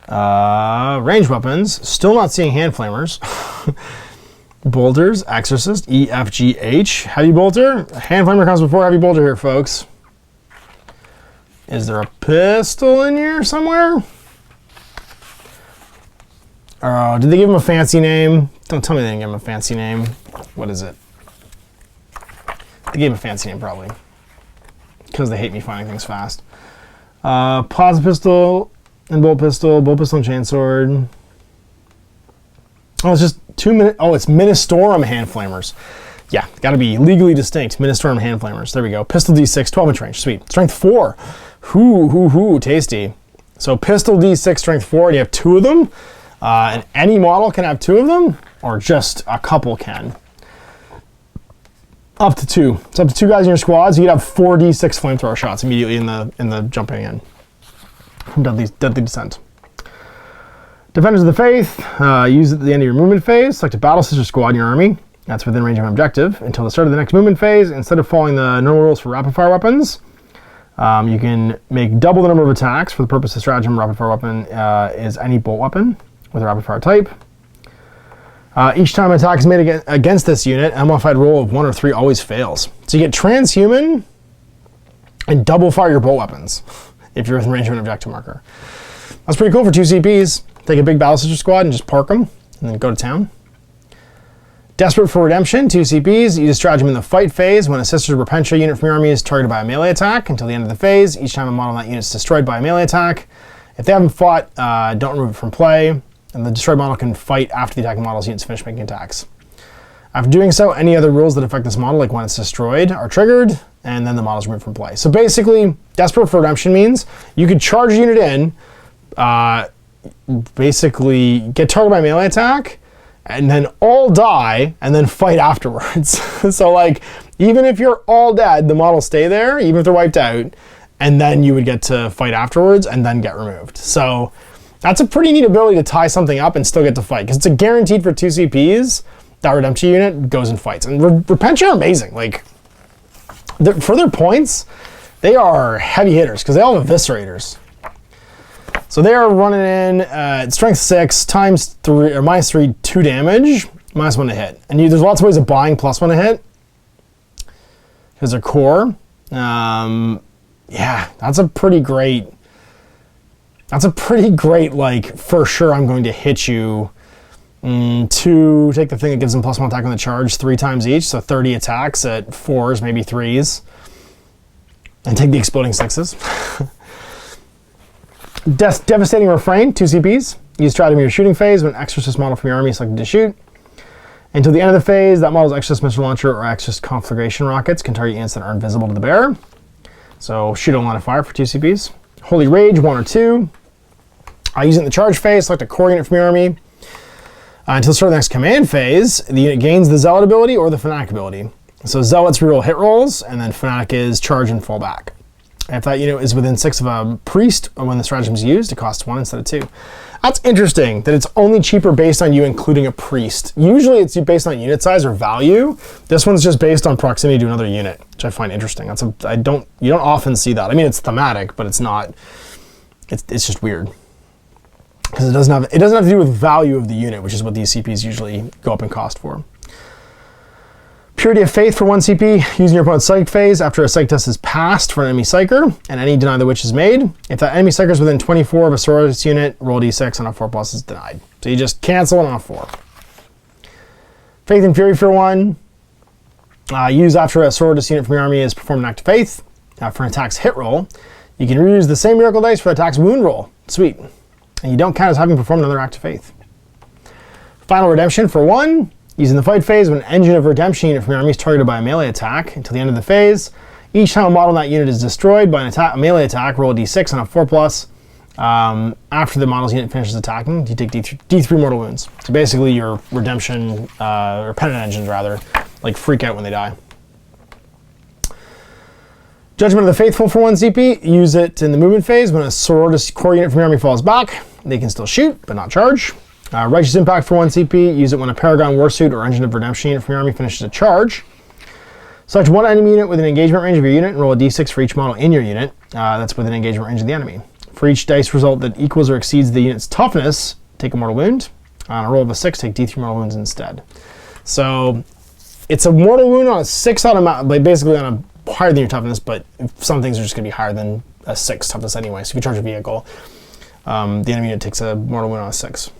Range weapons. Still not seeing hand flamers. Bolters, Exorcist, E, F, G, H. Heavy bolter. Hand flamer comes before heavy bolter here, folks. Is there a pistol in here somewhere? Did they give him a fancy name? Don't tell me they didn't give him a fancy name. What is it? They gave him a fancy name, probably. Because they hate me finding things fast. Plasma pistol and bolt pistol and chainsword. Oh, it's just 2 minutes. Oh, it's Ministorum hand flamers. Yeah, got to be legally distinct. Ministorum hand flamers. There we go. Pistol D6, 12-inch range. Sweet. Strength 4. Hoo, tasty. So pistol D6, strength 4, and you have 2 of them. And any model can have 2 of them, or just a couple can. Up to 2. It's up to 2 guys in your squads. You can have 4 D6 flamethrower shots immediately in the jumping in from Deadly Descent. Defenders of the Faith. Use it at the end of your movement phase. Select a battle sister squad in your army. That's within range of an objective. Until the start of the next movement phase, instead of following the normal rules for rapid fire weapons, you can make double the number of attacks. For the purpose of stratagem, rapid fire weapon is any bolt weapon with a rapid fire type. Each time an attack is made against this unit, a modified roll of 1 or 3 always fails. So you get transhuman and double fire your bolt weapons if you're within range of an objective marker. That's pretty cool for 2 CPs. Take a big battle sister squad and just park them and then go to town. Desperate for Redemption, 2 CPs. Use stratagem in the fight phase. When a Sisters of Battle unit from your army is targeted by a melee attack until the end of the phase, each time a model in that unit is destroyed by a melee attack. If they haven't fought, don't remove it from play, and the destroyed model can fight after the attacking model's units finish making attacks. After doing so, any other rules that affect this model, like when it's destroyed, are triggered, and then the model's removed from play. So basically, Desperate for Redemption means you could charge a unit in, basically get targeted by a melee attack, and then all die, and then fight afterwards. So like, even if you're all dead, the models stay there, even if they're wiped out, and then you would get to fight afterwards, and then get removed. So that's a pretty neat ability to tie something up and still get to fight, because it's a guaranteed for 2 CPs, that Redemption unit goes and fights. And Repentia are amazing. Like, for their points, they are heavy hitters, because they all have Eviscerators. So they are running in strength 6 times 3 or minus 3, 2 damage, minus 1 to hit. And there's lots of ways of buying plus 1 to hit because they're core. Yeah, that's a pretty great. Like, for sure I'm going to hit you. 2, take the thing that gives them plus 1 attack on the charge 3 times each, so 30 attacks at 4s, maybe 3s, and take the exploding 6s. Devastating Refrain, 2 CPs. Use stratagem in your shooting phase when an Exorcist model from your army is selected to shoot. Until the end of the phase, that model's Exorcist missile launcher or Exorcist conflagration rockets can target units that are invisible to the bearer. So shoot a line of fire for 2 CPs. Holy Rage, 1 or 2. Use it in the charge phase, select a core unit from your army. Until the start of the next command phase, the unit gains the Zealot ability or the Fanatic ability. So Zealots reroll hit rolls, and then Fanatic is charge and fall back. If that unit is within 6 of a priest when the stratagem is used, it costs 1 instead of 2. That's interesting that it's only cheaper based on you including a priest. Usually it's based on unit size or value. This one's just based on proximity to another unit, which I find interesting. You don't often see that. I mean, it's thematic, but it's not. It's just weird because it doesn't have to do with value of the unit, which is what these CPs usually go up in cost for. Purity of Faith for 1 CP, using your opponent's psychic phase after a psychic test is passed for an enemy psyker, and any Deny the Witch is made. If that enemy psyker is within 24 of a Sororitas unit, roll d6 on a 4+ is denied. So you just cancel it on a 4. Faith and Fury for 1, use after a Sororitas unit from your army is performed an act of faith. For an attack's hit roll, you can reuse the same miracle dice for the attack's wound roll. Sweet. And you don't count as having performed another act of faith. Final Redemption for 1. Using the fight phase, when an engine of redemption unit from your army is targeted by a melee attack until the end of the phase, each time a model in that unit is destroyed by a melee attack, roll a d6 on a 4+. After the model's unit finishes attacking, you take d3 mortal wounds. So basically your redemption, or penitent engines rather, like freak out when they die. Judgment of the Faithful for 1 CP, use it in the movement phase. When a Sororitas core unit from your army falls back, they can still shoot, but not charge. Righteous Impact for 1 CP, use it when a Paragon Warsuit or Engine of Redemption unit from your army finishes a charge. Select 1 enemy unit within engagement range of your unit and roll a d6 for each model in your unit that's within engagement range of the enemy. For each dice result that equals or exceeds the unit's toughness, take a mortal wound. On a roll of a 6, take d3 mortal wounds instead. So it's a mortal wound on a 6 automatic, basically on a higher than your toughness, but some things are just going to be higher than a 6 toughness anyway. So if you charge a vehicle, the enemy unit takes a mortal wound on a 6.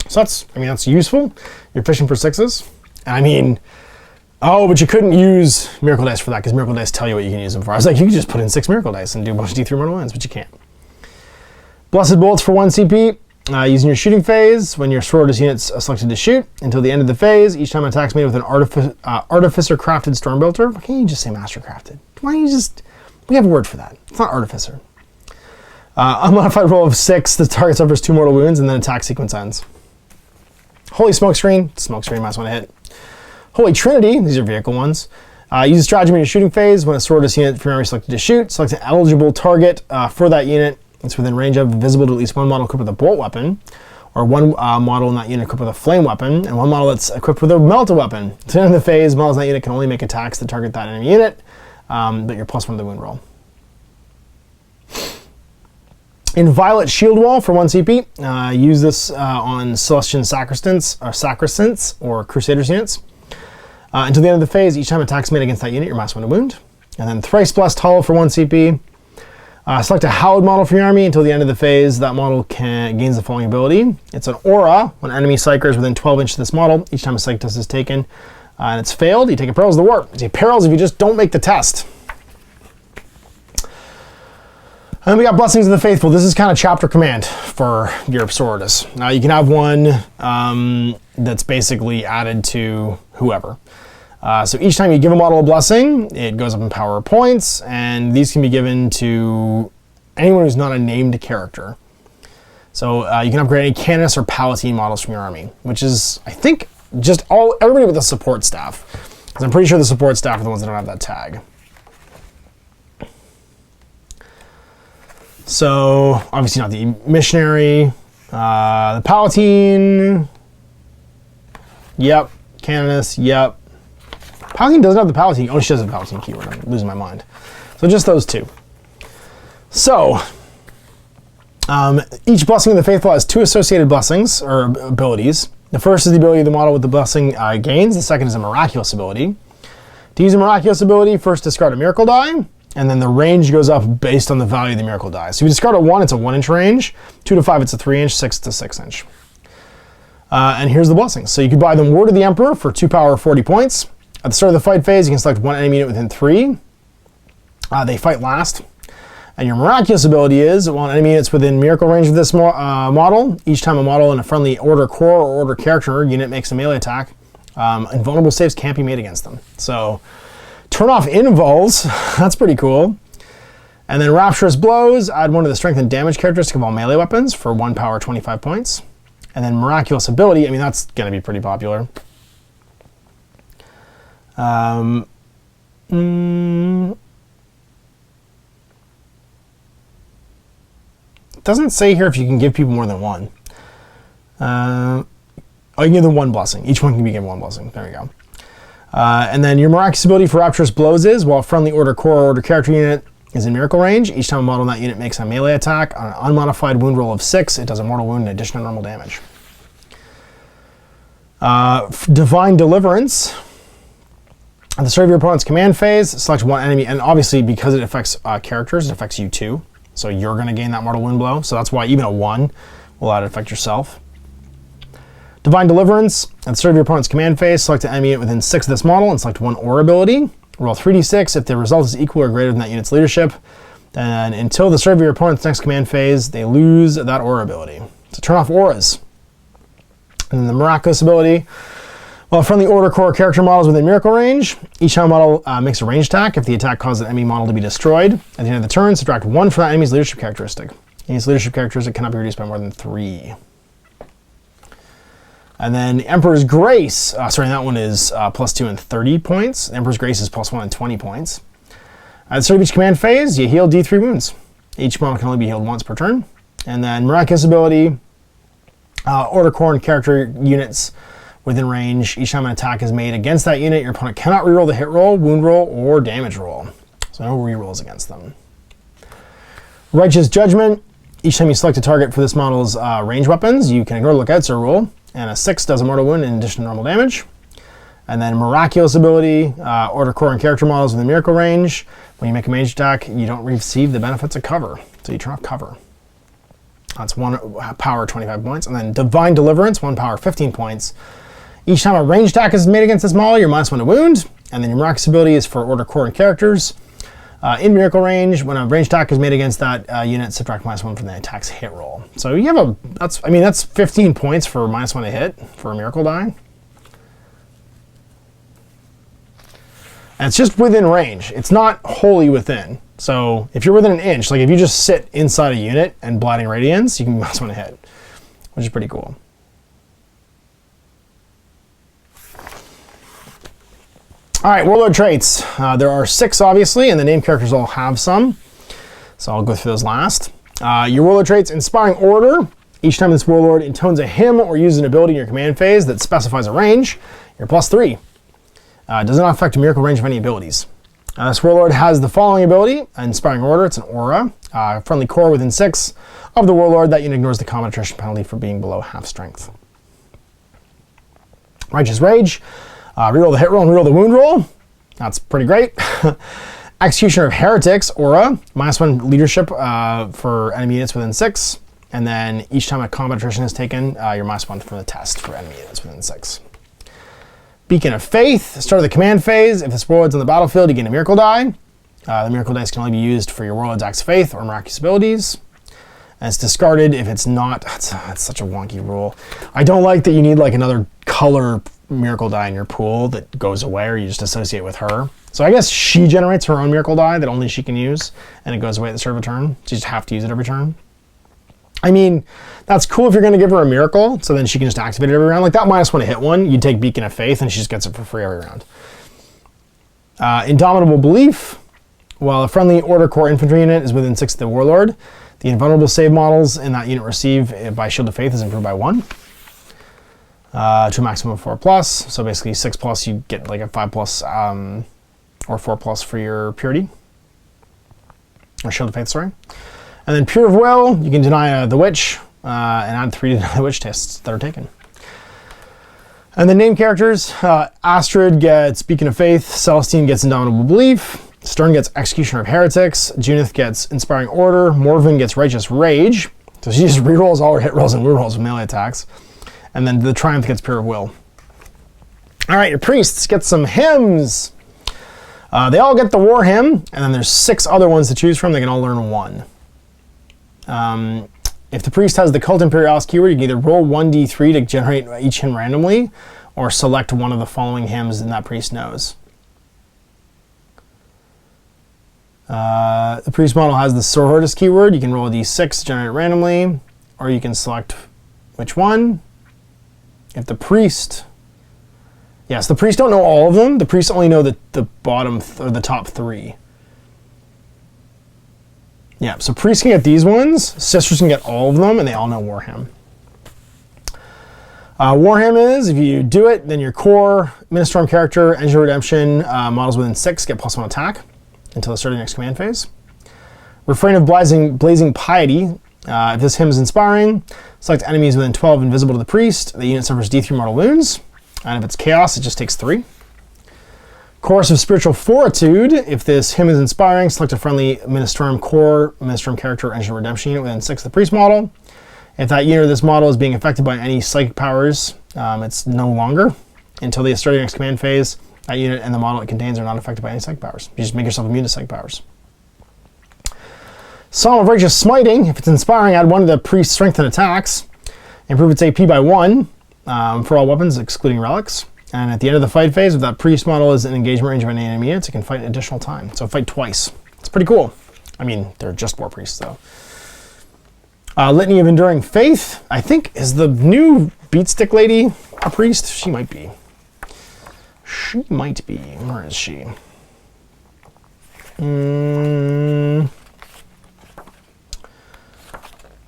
So that's useful. You're fishing for 6s. I mean, but you couldn't use Miracle Dice for that because Miracle Dice tell you what you can use them for. I was like, you can just put in 6 Miracle Dice and do a bunch of D3 mortal wounds, but you can't. Blessed Bolts for 1 CP. Using your shooting phase, when your Sororitas unit's selected to shoot, until the end of the phase, each time an attack's made with an Artificer Crafted Stormbolter. Why can't you just say Master Crafted? Why don't you just... We have a word for that. It's not Artificer. Unmodified roll of 6, the target suffers 2 mortal wounds, and then attack sequence ends. Holy Smokescreen might want to hit. Holy Trinity, these are vehicle ones. Use a stratagem in your shooting phase. When a Sororitas unit from your army selected to shoot, select an eligible target for that unit. It's within range of, visible to at least 1 model equipped with a bolt weapon, or 1 model in that unit equipped with a flame weapon, and 1 model that's equipped with a melta weapon. At the end of the phase, models in that unit can only make attacks that target that enemy unit, but you're +1 to the wound roll. Inviolate Shield Wall for 1 CP. Use this on Celestian Sacristans or Crusaders units. Until the end of the phase, each time attacks made against that unit, you're -1 to wound. And then Thrice Blessed Hull for 1 CP. Select a Hallowed model for your army. Until the end of the phase, that model gains the following ability. It's an aura. When enemy psyker is within 12 inches of this model, each time a psychic test is taken and it's failed, you take a Perils of the Warp. You take Perils if you just don't make the test. And then we got Blessings of the Faithful. This is kind of chapter command for your Sororitas. Now you can have one that's basically added to whoever. So each time you give a model a blessing, it goes up in power points, and these can be given to anyone who's not a named character. So you can upgrade any Canis or Palpatine models from your army, which is, I think, just everybody with the support staff. Because I'm pretty sure the support staff are the ones that don't have that tag. So, obviously not the missionary, the Palpatine, yep, Canis, yep. Palpatine doesn't have the Palpatine, oh, she does have the Palpatine keyword, I'm losing my mind. So just those 2. So, each Blessing of the Faithful has 2 associated blessings, or abilities. The first is the ability of the model with the blessing gains, the second is a miraculous ability. To use a miraculous ability, first discard a miracle die, and then the range goes up based on the value of the miracle die. So if you discard a 1, it's a 1-inch range. 2 to 5, it's a 3-inch. 6 to 6-inch. And here's the blessings. So you could buy them Word of the Emperor for 2 power, 40 points. At the start of the fight phase, you can select 1 enemy unit within 3. They fight last. And your miraculous ability is, while an enemy unit's within miracle range of this model, each time a model in a friendly Order Core or Order Character unit makes a melee attack, invulnerable saves can't be made against them. So turn off invuls, that's pretty cool. And then Rapturous Blows, add one to the strength and damage characteristic of all melee weapons for 1 power, 25 points. And then Miraculous Ability, I mean, that's going to be pretty popular. It doesn't say here if you can give people more than one. Oh, you can give them one blessing. Each one can be given one blessing. There you go. And then your Miraculous Ability for Rapturous Blows is, while a friendly Order Core or Order character unit is in miracle range, each time a model in that unit makes a melee attack on an unmodified wound roll of 6, it does a mortal wound in addition to normal damage. Divine Deliverance. At the start of your opponent's command phase, select one enemy, and obviously because it affects characters, it affects you too. So you're going to gain that mortal wound blow. So that's why even a 1 will allow it to affect yourself. Divine Deliverance. At the start of your opponent's command phase, select an enemy unit within 6 of this model and select one Aura ability. Roll 3d6 if the result is equal or greater than that unit's leadership. Then until the start of your opponent's next command phase, they lose that Aura ability. So turn off auras. And then the Miraculous Ability. While friendly Order Core character models within miracle range, each time a model makes a range attack if the attack causes an enemy model to be destroyed. At the end of the turn, subtract 1 from that enemy's leadership characteristic. Enemy's leadership characteristic cannot be reduced by more than 3. And then the Emperor's Grace, that one is plus 2 and 30 points. The Emperor's Grace is plus 1 and 20 points. At the start of each command phase, you heal D3 wounds. Each model can only be healed once per turn. And then Miraculous Ability, Order Core and character units within range. Each time an attack is made against that unit, your opponent cannot reroll the hit roll, wound roll, or damage roll. So no rerolls against them. Righteous Judgment. Each time you select a target for this model's range weapons, you can ignore lookouts or rule. And a 6 does a mortal wound in addition to normal damage. And then Miraculous Ability, Order Core and character models within miracle range. When you make a range attack, you don't receive the benefits of cover. So you turn off cover. That's 1 power, 25 points. And then Divine Deliverance, 1 power, 15 points. Each time a range attack is made against this model, you're -1 to wound. And then your Miraculous Ability is for Order Core and characters. In miracle range, when a range attack is made against that unit, subtract -1 from the attack's hit roll. So you have that's 15 points for -1 to hit for a miracle die. And it's just within range. It's not wholly within. So if you're within an inch, like if you just sit inside a unit and Blighting Radiance, you can -1 to hit, which is pretty cool. All right, Warlord traits. There are 6, obviously, and the named characters all have some. So I'll go through those last. Your Warlord traits, Inspiring Order. Each time this Warlord intones a hymn or uses an ability in your command phase that specifies a range, you're +3. Does not affect a miracle range of any abilities. This Warlord has the following ability, Inspiring Order. It's an aura. Friendly core within 6 of the Warlord. That unit ignores the combat attrition penalty for being below half strength. Righteous Rage. Reroll the hit roll and reroll the wound roll. That's pretty great. Executioner of Heretics, aura. -1 leadership for enemy units within 6. And then each time a combat attrition is taken, you're -1 from the test for enemy units within 6. Beacon of Faith. Start of the command phase. If this warlord's on the battlefield, you gain a miracle die. The miracle dice can only be used for your warlord's acts of faith or miraculous abilities. And it's discarded if it's not. That's such a wonky rule. I don't like that you need like another color miracle die in your pool that goes away or you just associate with her. So I guess she generates her own miracle die that only she can use and it goes away at the start of a turn. So you just have to use it every turn. I mean, that's cool if you're going to give her a miracle, so then she can just activate it every round. Like that -1 to hit one, you take Beacon of Faith and she just gets it for free every round. Indomitable Belief. While a friendly Order Core infantry unit is within 6 of the Warlord, the invulnerable save models in that unit receive by Shield of Faith is improved by 1. To a maximum of 4+. So basically 6+, you get like a 5+, or 4+ for your Purity. Or Shield of Faith, sorry. And then Pure of Will, you can deny the Witch, and add 3 to deny the Witch tests that are taken. And the named characters, Astrid gets Beacon of Faith, Celestine gets Indomitable Belief, Stern gets Executioner of Heretics, Junith gets Inspiring Order, Morven gets Righteous Rage, so she just rerolls all her hit rolls and wound rolls with melee attacks. And then the Triumph gets Pure of Will. All right, your priests get some hymns. They all get the War Hymn, and then there's 6 other ones to choose from. They can all learn 1. If the priest has the Cult Imperialis keyword, you can either roll 1d3 to generate each hymn randomly, or select one of the following hymns that priest knows. The priest model has the Sororitas keyword. You can roll a d6 to generate it randomly, or you can select which one. If the priest... Yes, the priests don't know all of them. The priests only know the bottom or the top 3. Yeah, so priests can get these ones. Sisters can get all of them, and they all know Warham. Warham is, if you do it, then your core, Ministorm character, Engine of Redemption, models within 6 get +1 attack until the start of the next command phase. Refrain of Blazing Piety. If this hymn is inspiring, select enemies within 12 invisible to the priest. The unit suffers D3 mortal wounds. And if it's chaos, it just takes 3. Chorus of Spiritual Fortitude. If this hymn is inspiring, select a friendly Ministorm core, Ministorm character, Engine of Redemption unit within 6 of the priest model. If that unit or this model is being affected by any psychic powers, it's no longer. Until the start of the next command phase, that unit and the model it contains are not affected by any psychic powers. You just make yourself immune to psychic powers. Psalm of Righteous Smiting. If it's inspiring, add 1 to the priest's strength and attacks. Improve its AP by 1 for all weapons, excluding relics. And at the end of the fight phase, if that priest model is in engagement range of any enemy units, it can fight an additional time. So fight twice. It's pretty cool. I mean, they're just war priests, though. Litany of Enduring Faith, I think, is the new beatstick lady a priest? She might be. She might be. Where is she?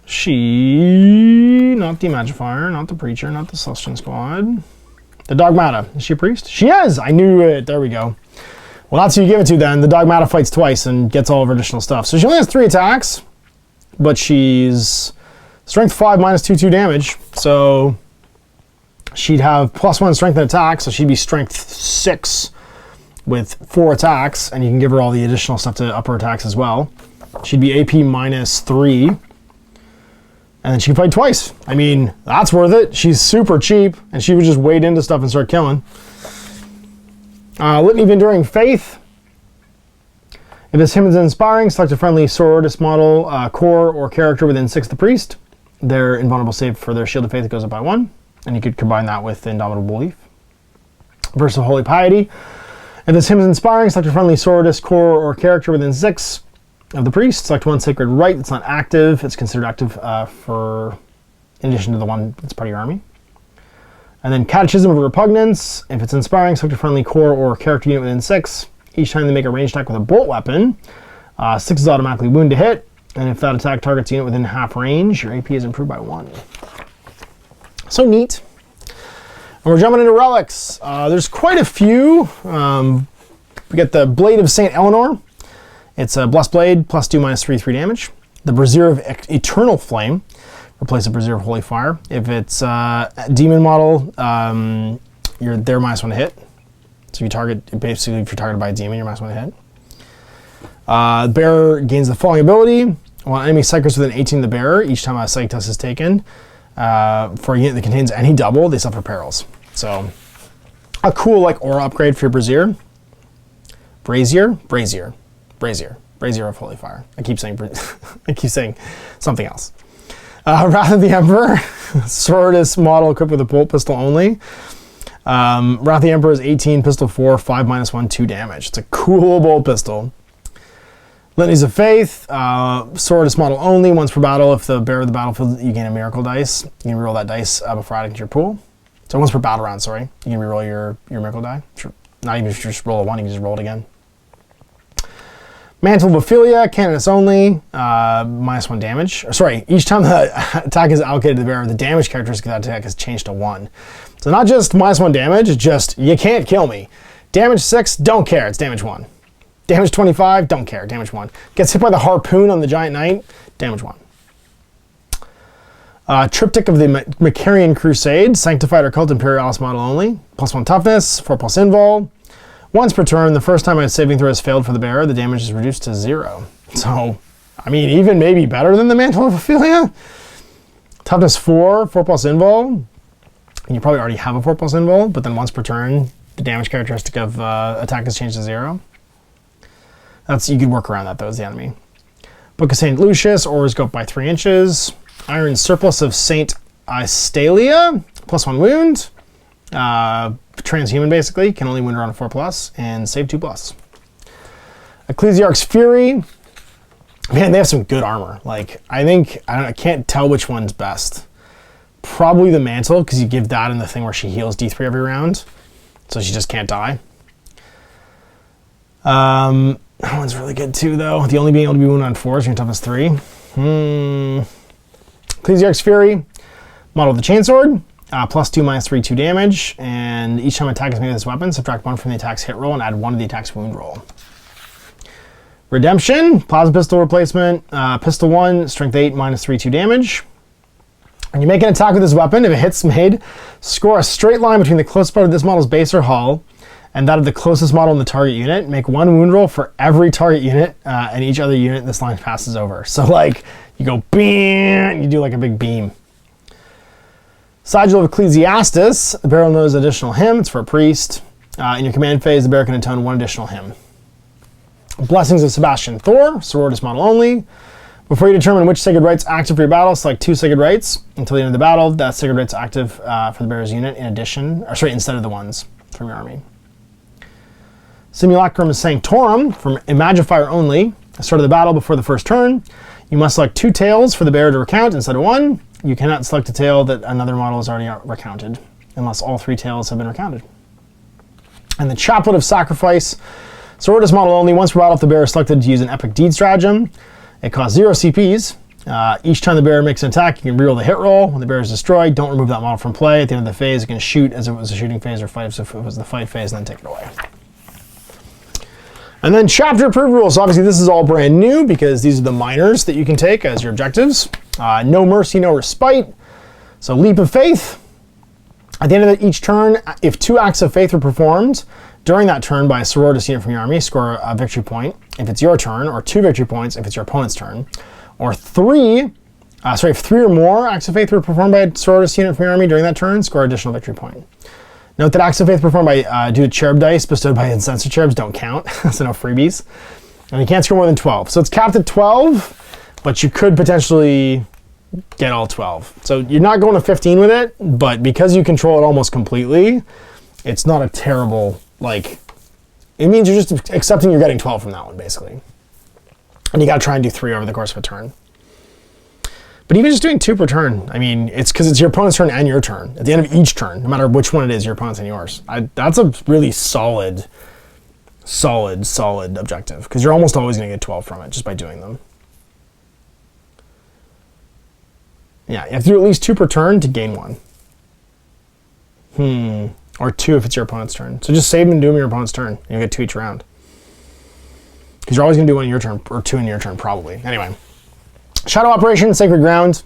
She... Not the Magifier, not the Preacher, not the Celestian Squad. The Dogmata. Is she a priest? She is! I knew it. There we go. Well, that's who you give it to then. The Dogmata fights twice and gets all of her additional stuff. So she only has 3 attacks, but she's strength 5 minus 2 damage. So she'd have +1 strength and attack, so she'd be strength 6 with 4 attacks, and you can give her all the additional stuff to up her attacks as well. She'd be AP minus 3. And then she can fight twice. I mean, that's worth it. She's super cheap, and she would just wade into stuff and start killing. Litany of Enduring Faith. If this hymn is inspiring, select a friendly Sororitas model, core, or character within 6 of the priest. Their invulnerable save for their Shield of Faith goes up by 1. And you could combine that with Indomitable Belief. Verse of Holy Piety. If this hymn is inspiring, select a friendly Sororitas, core, or character within 6 of the priest. Select 1 Sacred Rite that's not active. It's considered active in addition to the one that's part of your army. And then Catechism of Repugnance. If it's inspiring, select a friendly core or character unit within 6. Each time they make a ranged attack with a bolt weapon, 6 is automatically wound to hit. And if that attack targets a unit within half range, your AP is improved by 1. So neat. And we're jumping into relics. There's quite a few. We got the Blade of St. Eleanor. It's a Blessed Blade, +2 minus 3 damage. The Brazier of Eternal Flame. Replace the Brazier of Holy Fire. If it's a demon model, they're -1 to hit. So if you're targeted by a demon, you're -1 to hit. The bearer gains the following ability. While enemy cycles within 18 of the bearer, each time a psychic test is taken, for a unit that contains any double, they suffer perils. So a cool aura upgrade for your Brazier. Brazier of Holy Fire. I keep saying something else. Wrath of the Emperor, Sororitas model equipped with a bolt pistol only. Wrath of the Emperor is 18, pistol 4, 5 minus 1, 2 damage. It's a cool bolt pistol. Litanies of Faith, Sororitas model only, once per battle. If the bearer of the battlefield, you gain a miracle dice. You can reroll that dice before adding to your pool. So once per battle round, sorry. You can reroll your miracle die. Not even if you just roll a 1, you can just roll it again. Mantle of Ophelia, Canoness only, -1 damage. Each time the attack is allocated to the bearer, the damage characteristic of that attack is changed to 1. So not just -1 damage, it's just, you can't kill me. Damage 6, don't care, it's damage 1. Damage 25, don't care, damage 1. Gets hit by the harpoon on the Giant Knight, damage 1. Triptych of the Macarian Crusade, Sanctified or Cult Imperialis model only, +1 toughness, 4+ invul. Once per turn, the first time a saving throw has failed for the bearer, the damage is reduced to 0. So, I mean, even maybe better than the Mantle of Ophelia. Toughness 4, 4+ invul. And you probably already have a 4+ invul, but then once per turn, the damage characteristic of attack is changed to 0. You could work around that though as the enemy. Book of St. Lucius, auras go up by 3 inches. Iron Surplus of St. Istalia, +1 wound. Transhuman basically, can only wound around a 4+, and save 2+. Ecclesiarch's Fury. Man, they have some good armor. Like, I can't tell which one's best. Probably the Mantle, because you give that in the thing where she heals D3 every round. So she just can't die. That one's really good too, though. The only being able to be wounded on 4 is your toughness 3. Ecclesiarch's Fury. Model the Chainsword. +2, -3, 2 damage. And each time an attack is made with this weapon, subtract 1 from the attack's hit roll and add 1 to the attack's wound roll. Redemption. Plasma Pistol replacement. Pistol 1, strength 8, -3, 2 damage. When you make an attack with this weapon, if a hit's made, score a straight line between the closest part of this model's base or hull and that of the closest model in the target unit. Make 1 wound roll for every target unit and each other unit this line passes over. So like, you go beam, you do like a big beam. Sigil of Ecclesiastes. The barrel knows additional hymn. It's for a priest. In your command phase, the bearer can intone 1 additional hymn. Blessings of Sebastian Thor. Sororitas model only. Before you determine which Sacred Rite's active for your battle, select 2 Sacred Rites. Until the end of the battle, that Sacred Rite's active for the bearer's unit instead of the ones from your army. Simulacrum Sanctorum from Imagifier only. At the start of the battle before the first turn, you must select 2 tails for the bearer to recount instead of 1. You cannot select a tail that another model has already recounted, unless all 3 tails have been recounted. And the Chaplet of Sacrifice. Sororitas model only. Once per battle, if the bearer is selected to use an Epic Deed stratagem, it costs 0 CPs. Each time the bearer makes an attack, you can reroll the hit roll. When the bearer is destroyed, don't remove that model from play. At the end of the phase, you can shoot as if it was a shooting phase or fight as if it was the fight phase, and then take it away. And then chapter approved rules. So obviously this is all brand new because these are the minors that you can take as your objectives. No mercy, no respite. So leap of faith. At the end of each turn, if 2 acts of faith were performed during that turn by a Sororitas unit from your army, score a victory point if it's your turn, or 2 victory points if it's your opponent's turn. Or if 3 or more acts of faith were performed by a Sororitas unit from your army during that turn, score additional victory point. Note that acts of faith performed by due to cherub dice bestowed by incensed cherubs don't count, so no freebies. And you can't score more than 12. So it's capped at 12, but you could potentially get all 12. So you're not going to 15 with it, but because you control it almost completely, it's not a terrible, like, it means you're just accepting you're getting 12 from that one, basically. And you got to try and do 3 over the course of a turn. But even just doing 2 per turn, I mean, it's because it's your opponent's turn and your turn. At the end of each turn, no matter which one it is, your opponent's and yours. That's a really solid objective. Because you're almost always going to get 12 from it just by doing them. Yeah, you have to do at least 2 per turn to gain 1. Or 2 if it's your opponent's turn. So just save them and do them your opponent's turn. You'll get 2 each round. Because you're always going to do 1 in your turn, or 2 in your turn, probably. Anyway. Shadow Operation, Sacred Ground.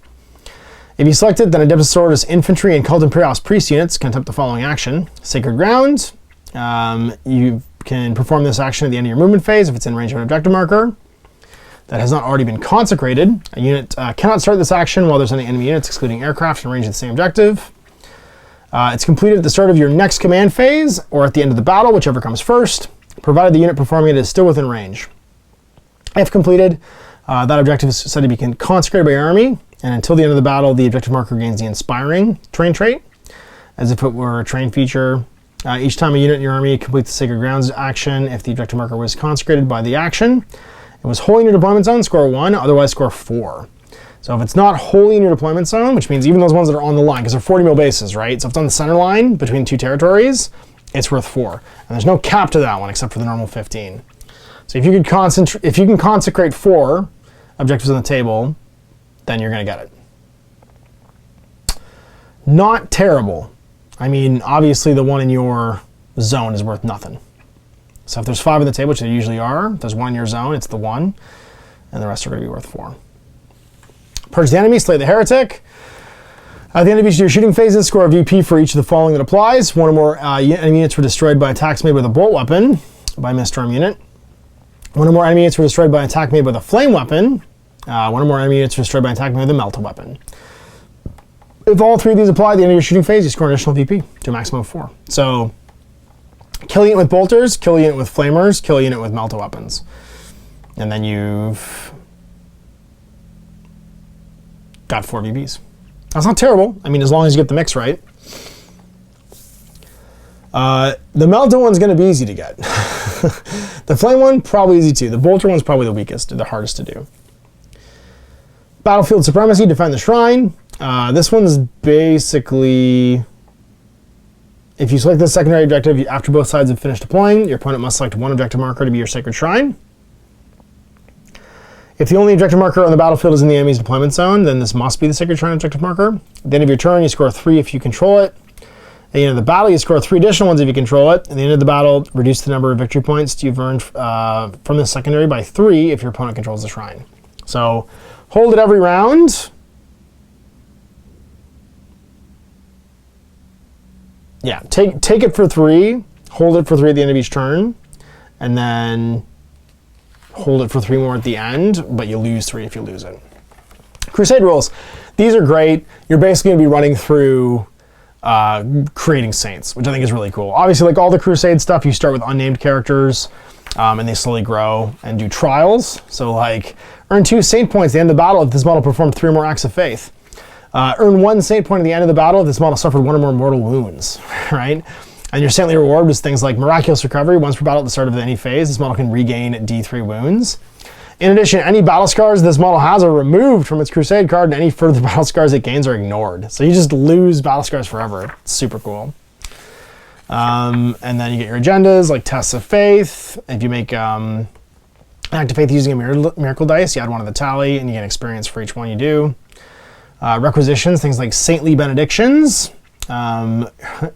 If you select it, then Adepta Sororitas Infantry and Cult Imperialis Priest units can attempt the following action. Sacred Ground. You can perform this action at the end of your movement phase if it's in range of an objective marker that has not already been consecrated. A unit cannot start this action while there's any enemy units, excluding aircraft, in range of the same objective. It's completed at the start of your next command phase or at the end of the battle, whichever comes first, provided the unit performing it is still within range. If completed, that objective is said to be consecrated by your army, and until the end of the battle, the objective marker gains the Inspiring terrain trait, as if it were a terrain feature. Each time a unit in your army completes the Sacred Grounds action, if the objective marker was consecrated by the action, it was wholly in your deployment zone, score 1, otherwise score 4. So if it's not wholly in your deployment zone, which means even those ones that are on the line, because they're 40 mil bases, right? So if it's on the center line between 2 territories, it's worth 4. And there's no cap to that one except for the normal 15. So if you can consecrate 4 objectives on the table, then you're going to get it. Not terrible. I mean, obviously the one in your zone is worth nothing. So if there's 5 on the table, which there usually are, if there's 1 in your zone, it's the 1, and the rest are going to be worth 4. Purge the enemy, slay the heretic. At the end of each of your shooting phases, score a VP for each of the following that applies. 1 or more enemy units were destroyed by attacks made with a bolt weapon by a Miststorm unit. 1 or more enemy units were destroyed by an attack made with a flame weapon. 1 or more enemy units were destroyed by an attack made with a melt weapon. If all 3 of these apply at the end of your shooting phase, you score an additional VP to a maximum of 4. So, kill a unit with bolters, kill a unit with flamers, kill a unit with melt weapons. And then you've got 4 VPs. That's not terrible. I mean, as long as you get the mix right. The Melta one's going to be easy to get. The flame one, probably easy too. The bolter one's probably the weakest, the hardest to do. Battlefield Supremacy, defend the shrine. This one's basically, if you select the secondary objective after both sides have finished deploying, your opponent must select one objective marker to be your sacred shrine. If the only objective marker on the battlefield is in the enemy's deployment zone, then this must be the sacred shrine objective marker. At the end of your turn, you score 3 if you control it. At the end of the battle, you score 3 additional ones if you control it. At the end of the battle, reduce the number of victory points you've earned from the secondary by 3 if your opponent controls the shrine. So, hold it every round. Yeah, take it for 3, hold it for 3 at the end of each turn, and then hold it for 3 more at the end, but you lose 3 if you lose it. Crusade Rules. These are great. You're basically going to be running through creating saints, which I think is really cool. Obviously, like all the Crusade stuff, you start with unnamed characters, and they slowly grow and do trials. So like, earn 2 saint points at the end of the battle if this model performed 3 or more acts of faith. Earn 1 saint point at the end of the battle if this model suffered 1 or more mortal wounds, right? And your saintly reward was things like miraculous recovery. Once per battle at the start of any phase, this model can regain D3 wounds. In addition, any battle scars this model has are removed from its Crusade card, and any further battle scars it gains are ignored. So you just lose battle scars forever. It's super cool. And then you get your agendas, like Tests of Faith. If you make an act of faith using a miracle dice, you add 1 to the tally, and you get experience for each one you do. Requisitions, things like Saintly Benedictions. You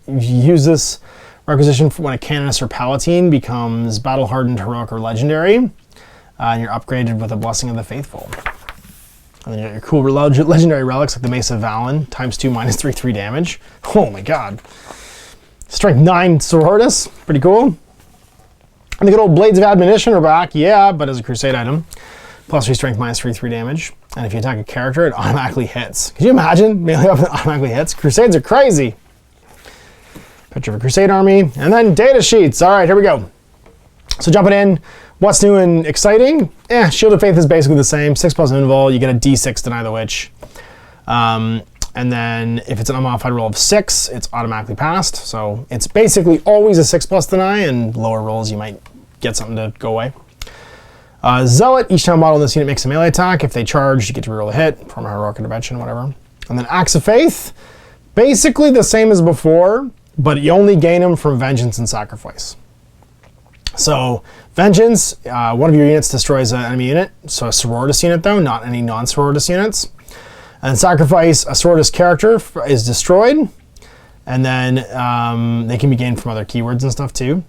use this requisition when a Canonist or Palpatine becomes battle-hardened, heroic, or legendary, and you're upgraded with a Blessing of the Faithful. And then you got your cool legendary relics like the Mace of Valen, ×2, -3/3 damage. Oh my god. Strength 9 Sororitas, pretty cool. And the good old Blades of Admonition are back, yeah, but as a Crusade item. +3 strength, -3/3 damage. And if you attack a character, it automatically hits. Could you imagine melee weapon automatically hits? Crusades are crazy. Picture of a Crusade army. And then data sheets. All right, here we go. So jumping in, what's new and exciting? Shield of Faith is basically the same. 6+ invul, you get a D6 Deny the Witch. And then if it's an unmodified roll of 6, it's automatically passed. So it's basically always a 6+ deny, and lower rolls you might get something to go away. Zealot, each time a model in this unit makes a melee attack, if they charge, you get to reroll a hit from a heroic intervention, whatever. And then Acts of Faith, basically the same as before, but you only gain them from Vengeance and Sacrifice. So, Vengeance, one of your units destroys an enemy unit, so a Sororitas unit though, not any non-Sororitas units. And Sacrifice, a Sororitas character is destroyed, and then they can be gained from other keywords and stuff too.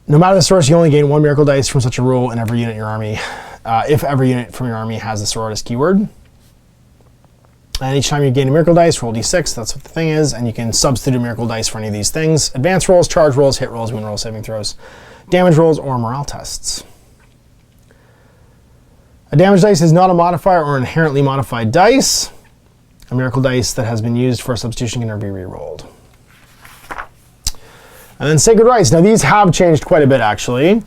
No matter the source, you only gain 1 miracle dice from such a rule in every unit in your army, if every unit from your army has the Sororitas keyword. And each time you gain a miracle dice, roll d6, that's what the thing is, and you can substitute a miracle dice for any of these things. Advance rolls, charge rolls, hit rolls, win rolls, saving throws, damage rolls, or morale tests. A damage dice is not a modifier or inherently modified dice. A miracle dice that has been used for a substitution can never be re-rolled. And then Sacred Rites. Now these have changed quite a bit actually.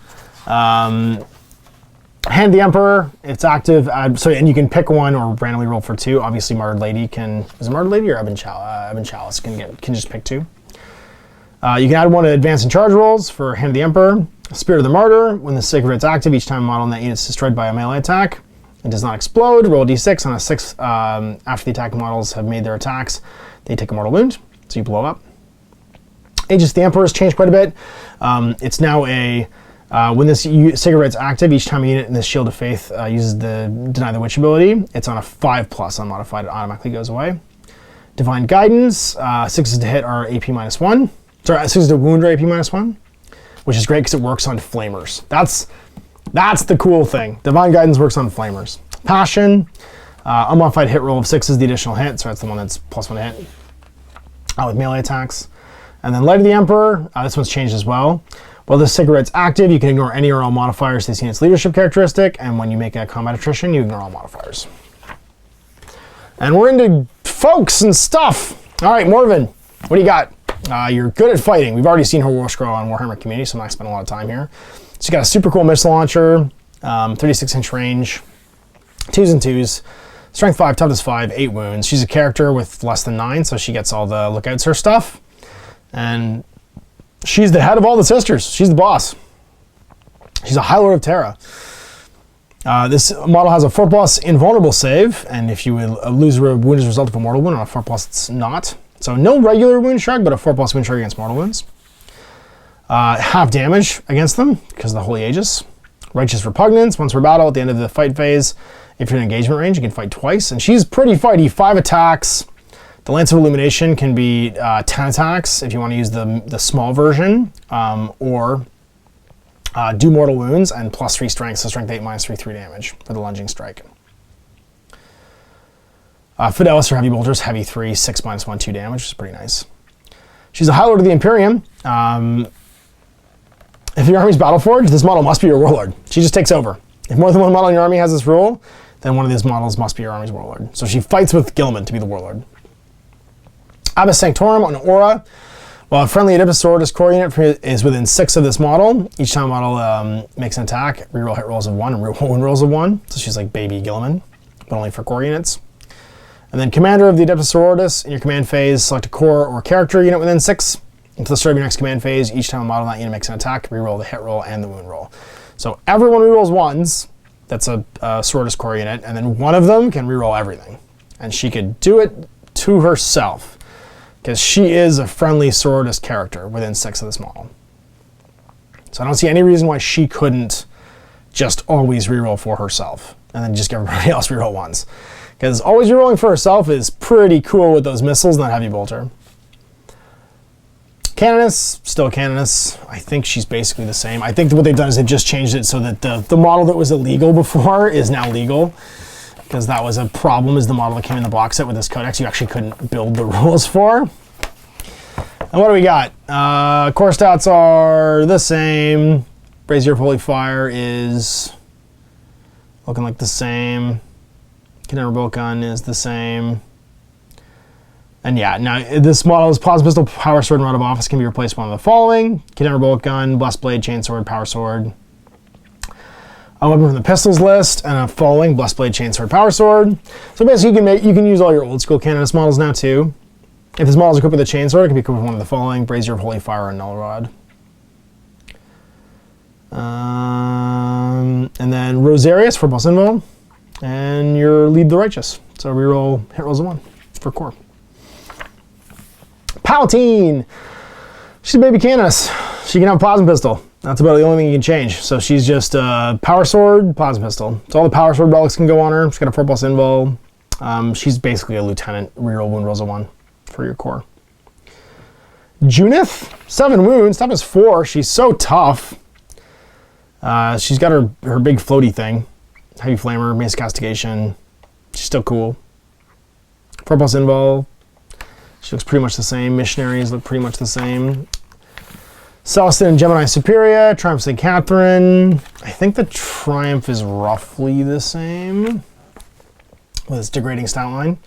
Hand the Emperor, it's active, and you can pick 1 or randomly roll for 2. Obviously Martyred Lady is it Martyred Lady or Ebon Chalice can just pick 2. You can add 1 to advance and charge rolls for Hand the Emperor. Spirit of the Martyr, when the Sacred Rite's active, each time a model in that unit is destroyed by a melee attack, it does not explode, roll d6 on a 6, after the attacking models have made their attacks, they take a mortal wound, so you blow up. Aegis of the Emperor has changed quite a bit. It's now when this Sacred Rite's active, each time a unit in this Shield of Faith uses the Deny the Witch ability, it's on a 5+ unmodified, it automatically goes away. Divine Guidance, 6s to hit are AP -1. Sorry, 6s to wound are AP -1, which is great because it works on flamers. That's the cool thing. Divine Guidance works on flamers. Passion, unmodified hit roll of 6 is the additional hit, so that's the one that's +1 to hit with melee attacks. And then Light of the Emperor, this one's changed as well. While this Sacred Rite's active, you can ignore any or all modifiers to this unit's leadership characteristic, and when you make a combat attrition, you ignore all modifiers. And we're into folks and stuff. All right, Morven, what do you got? You're good at fighting. We've already seen her war scroll on Warhammer Community, so I'm not going to spend a lot of time here. So you got a super cool missile launcher, 36-inch range, 2s and 2s, strength 5, toughness 5, 8 wounds. She's a character with less than 9, so she gets all the lookouts her stuff. And she's the head of all the sisters. She's the boss. She's a High Lord of Terra. This model has a 4+ invulnerable save, and if you lose a wound as a result of a mortal wound, on a 4+, it's not. So no regular wound shrug, but a 4+ wound shrug against mortal wounds. Half damage against them because of the Holy Aegis. Righteous Repugnance. Once per battle, at the end of the fight phase, if you're in engagement range, you can fight twice. And she's pretty fighty. 5 attacks. The Lance of Illumination can be 10 attacks if you want to use the small version, or do mortal wounds and +3 strength, so strength 8 -3 damage for the lunging strike. Fidelis for heavy bolters, heavy 3, 6 -1, 2 damage, which is pretty nice. She's a High Lord of the Imperium. If your army's Battleforged, this model must be your warlord. She just takes over. If more than one model in your army has this rule, then one of these models must be your army's warlord. So she fights with Gilman to be the warlord. Abbess Sanctorum on Aura. While a friendly Adepta Sororitas core unit is within 6 of this model, each time a model makes an attack, reroll hit rolls of 1 and reroll wound rolls of 1. So she's like baby Gilman, but only for core units. And then Commander of the Adepta Sororitas, in your command phase, select a core or character unit within 6. Until the start of your next command phase, each time a model in that unit makes an attack, reroll the hit roll and the wound roll. So everyone rerolls 1s, that's a Sororitas core unit, and then one of them can reroll everything. And she could do it to herself, because she is a friendly Sororitas character within 6 of this model. So I don't see any reason why she couldn't just always reroll for herself, and then just give everybody else reroll 1s. Because always rerolling for herself is pretty cool with those missiles and that heavy bolter. Canoness, still Canoness. I think she's basically the same. I think what they've done is they've just changed it so that the model that was illegal before is now legal. Because that was a problem, is the model that came in the box set with this codex you actually couldn't build the rules for. And what do we got? Core stats are the same. Brazier of Holy Fire is looking like the same. Condemned Bolt Gun is the same. And yeah, now this model's Plasma Pistol, Power Sword, and Rod of Office can be replaced with one of the following: Condemned Bolt Gun, Blessed Blade, Chainsword, Power Sword. A weapon from the pistols list, and a following: Blessed Blade, Chainsword, Power Sword. So basically you can use all your old school Canoness models now too. If this model is equipped with a Chainsword, it can be equipped with one of the following: Brazier of Holy Fire and Null Rod. And then Rosarius for Boss Invo, and your Lead the Righteous. So reroll hit rolls of 1 for core. Palpatine! She's a baby Canoness. She can have a Plasma Pistol. That's about the only thing you can change. So she's just Power Sword, Plasma Pistol. So all the Power Sword relics can go on her. She's got a 4+ invul. She's basically a Lieutenant. Reroll wound rolls of 1 for your core. Junith, 7 wounds, top is 4. She's so tough. She's got her big floaty thing. Heavy Flamer, Mace Castigation. She's still cool. 4+ invul. She looks pretty much the same. Missionaries look pretty much the same. Celestin and Gemini Superior. Triumph St. Catherine. I think the Triumph is roughly the same with its degrading stat line.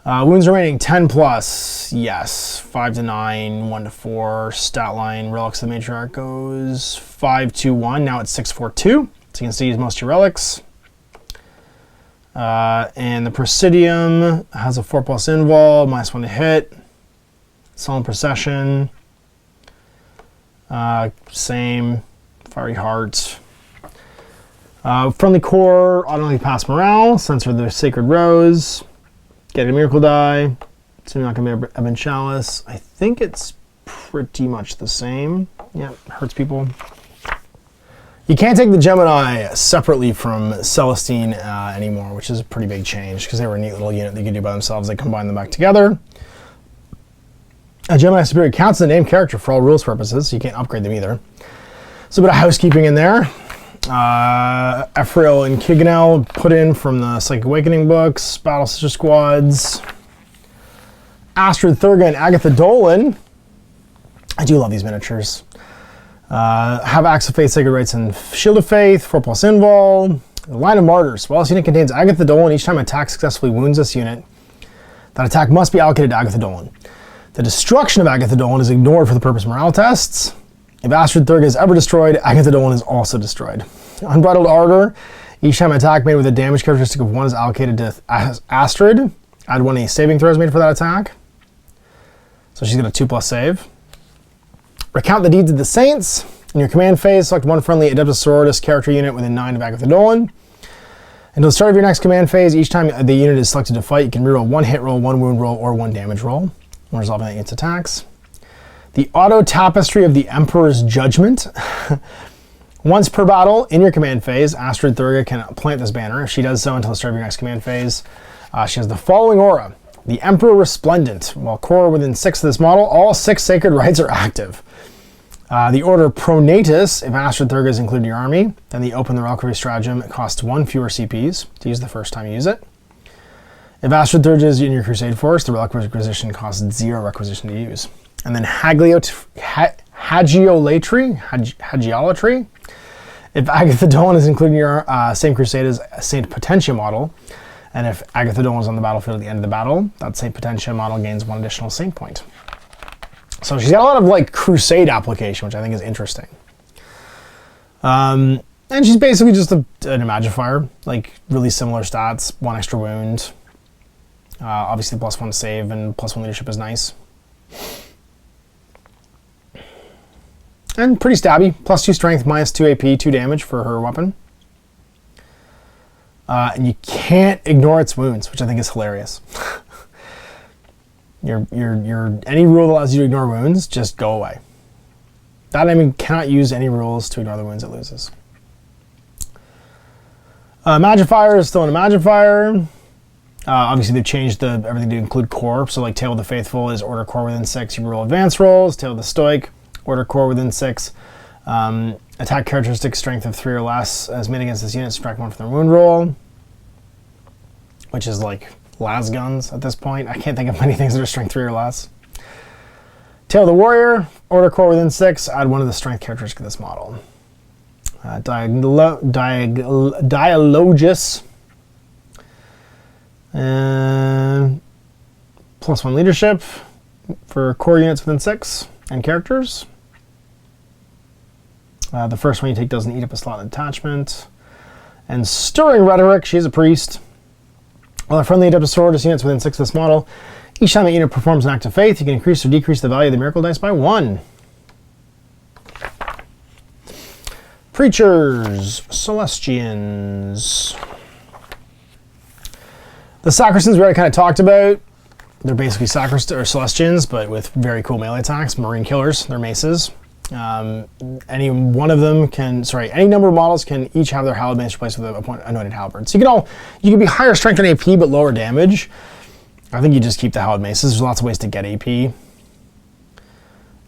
Wounds remaining 10+. Yes. 5 to 9, 1 to 4. Stat line. Relics of the Matriarch goes 5 to 1. Now it's 6, 4, 2. So you can still use most of your relics. And the Presidium has a 4+ invul, -1 to hit. Solemn Procession. Same. Fiery Heart. Friendly Core, automatically pass morale. Censor the Sacred Rose. Get a Miracle Die. Simulacrum Ebon Chalice. I think it's pretty much the same. Yeah, hurts people. You can't take the Gemini separately from Celestine anymore, which is a pretty big change because they were a neat little unit they could do by themselves. They combine them back together. A Gemini Superior counts as a named character for all rules purposes, so you can't upgrade them either. So a bit of housekeeping in there. Ephrael and Kiganel put in from the Psychic Awakening books. Battle Sister Squads. Astrid Thurga and Agatha Dolan. I do love these miniatures. Have Acts of Faith, Sacred Rites, and Shield of Faith, 4+ invul. The Line of Martyrs. While this unit contains Agatha Dolan, each time an attack successfully wounds this unit, that attack must be allocated to Agatha Dolan. The destruction of Agatha Dolan is ignored for the purpose of morale tests. If Astrid Thurga is ever destroyed, Agatha Dolan is also destroyed. Unbridled Ardor. Each time an attack made with a damage characteristic of 1 is allocated to Astrid. Add 1 any saving throws made for that attack. So she's got a 2+ save. Recount the Deeds of the Saints. In your command phase, select one friendly Adepta Sororitas character unit within 9 of Agatha Dolan. Until the start of your next command phase, each time the unit is selected to fight, you can reroll 1 hit roll, 1 wound roll, or 1 damage roll when resolving its attacks. The Auto Tapestry of the Emperor's Judgment. Once per battle, in your command phase, Astrid Thurga can plant this banner. If she does so until the start of your next command phase, she has the following aura. The Emperor Resplendent. While core within 6 of this model, all 6 sacred rites are active. The Order Pronatus, if Astrid Thurga is included in your army, then the Open the Reliquary stratagem costs 1 fewer CPs to use the first time you use it. If Astrid Thurga is in your Crusade force, the Relic Requisition costs 0 requisition to use. And then Hagiolatry. If Agatha Dolan is included in your same Crusade as Saint Potentia model, and if Agatha Dolan is on the battlefield at the end of the battle, that Saint Potentia model gains 1 additional Saint point. So she's got a lot of like Crusade application, which I think is interesting. And she's basically just an Imagifier, like really similar stats, 1 extra wound. Obviously +1 save and +1 leadership is nice. And pretty stabby, +2 strength, -2 AP, 2 damage for her weapon. And you can't ignore its wounds, which I think is hilarious. Any rule that allows you to ignore wounds, just go away. That enemy cannot use any rules to ignore the wounds it loses. Magifier is still an Magifier. Obviously they've changed everything to include core, so like Tale of the Faithful is order core within 6, you roll advanced rolls. Tale of the Stoic, order core within 6. Attack characteristic strength of 3 or less as made against this unit, subtract 1 from their wound roll. Which is like las guns at this point. I can't think of many things that are strength 3 or less. Tale of the Warrior, order core within 6, add 1 of the strength characteristics of this model. Dialogus, +1 leadership for core units within 6 and characters. The first one you take doesn't eat up a slot in detachment. And Stirring Rhetoric, she's a priest. While a friendly Adepta Sororitas units within 6 of this model, each time that unit performs an act of faith, you can increase or decrease the value of the miracle dice by 1. Preachers, Celestians. The Sacristans we already kind of talked about. They're basically Celestians, but with very cool melee attacks. Marine killers, they're maces. Any number of models can each have their Hallowed Mace replaced with a Anointed Halberd. So you can be higher strength and AP, but lower damage. I think you just keep the Hallowed Maces. There's lots of ways to get AP.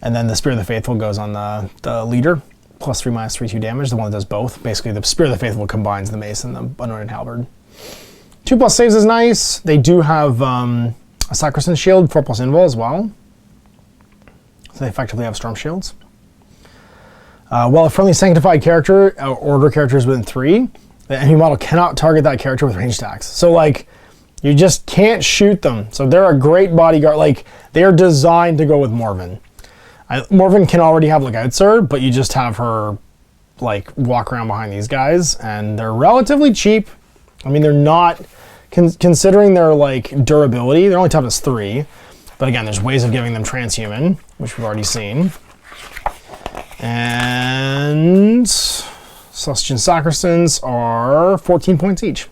And then the Spear of the Faithful goes on the leader. +3, -3, 2 damage, the one that does both. Basically, the Spear of the Faithful combines the Mace and the Anointed Halberd. 2+ saves is nice. They do have a Sacristan shield, 4+ invul as well. So they effectively have Storm Shields. While a friendly Sanctified character, order character is within 3, the enemy model cannot target that character with ranged attacks. So like, you just can't shoot them. So they're a great bodyguard. Like, they are designed to go with Morven. Morven can already have Look Out Sir, but you just have her like walk around behind these guys, and they're relatively cheap. I mean, they're not, considering their like durability, they're only toughness 3. But again, there's ways of giving them transhuman, which we've already seen. And Celestian Sacristans are 14 points each.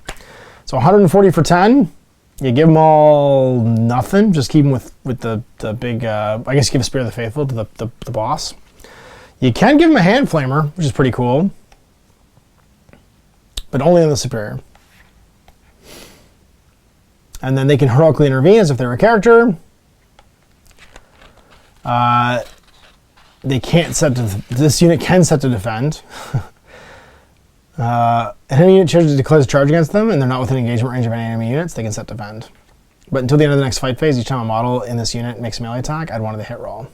So 140 for 10. You give them all nothing. Just keep them with the big, I guess you give a Spear of the Faithful to the boss. You can give them a Hand Flamer, which is pretty cool. But only on the Superior. And then they can heroically intervene as if they're a character. This unit can set to defend. Enemy unit declares a charge against them, and they're not within engagement range of any enemy units, they can set defend. But until the end of the next fight phase, each time a model in this unit makes a melee attack, add 1 to the hit roll.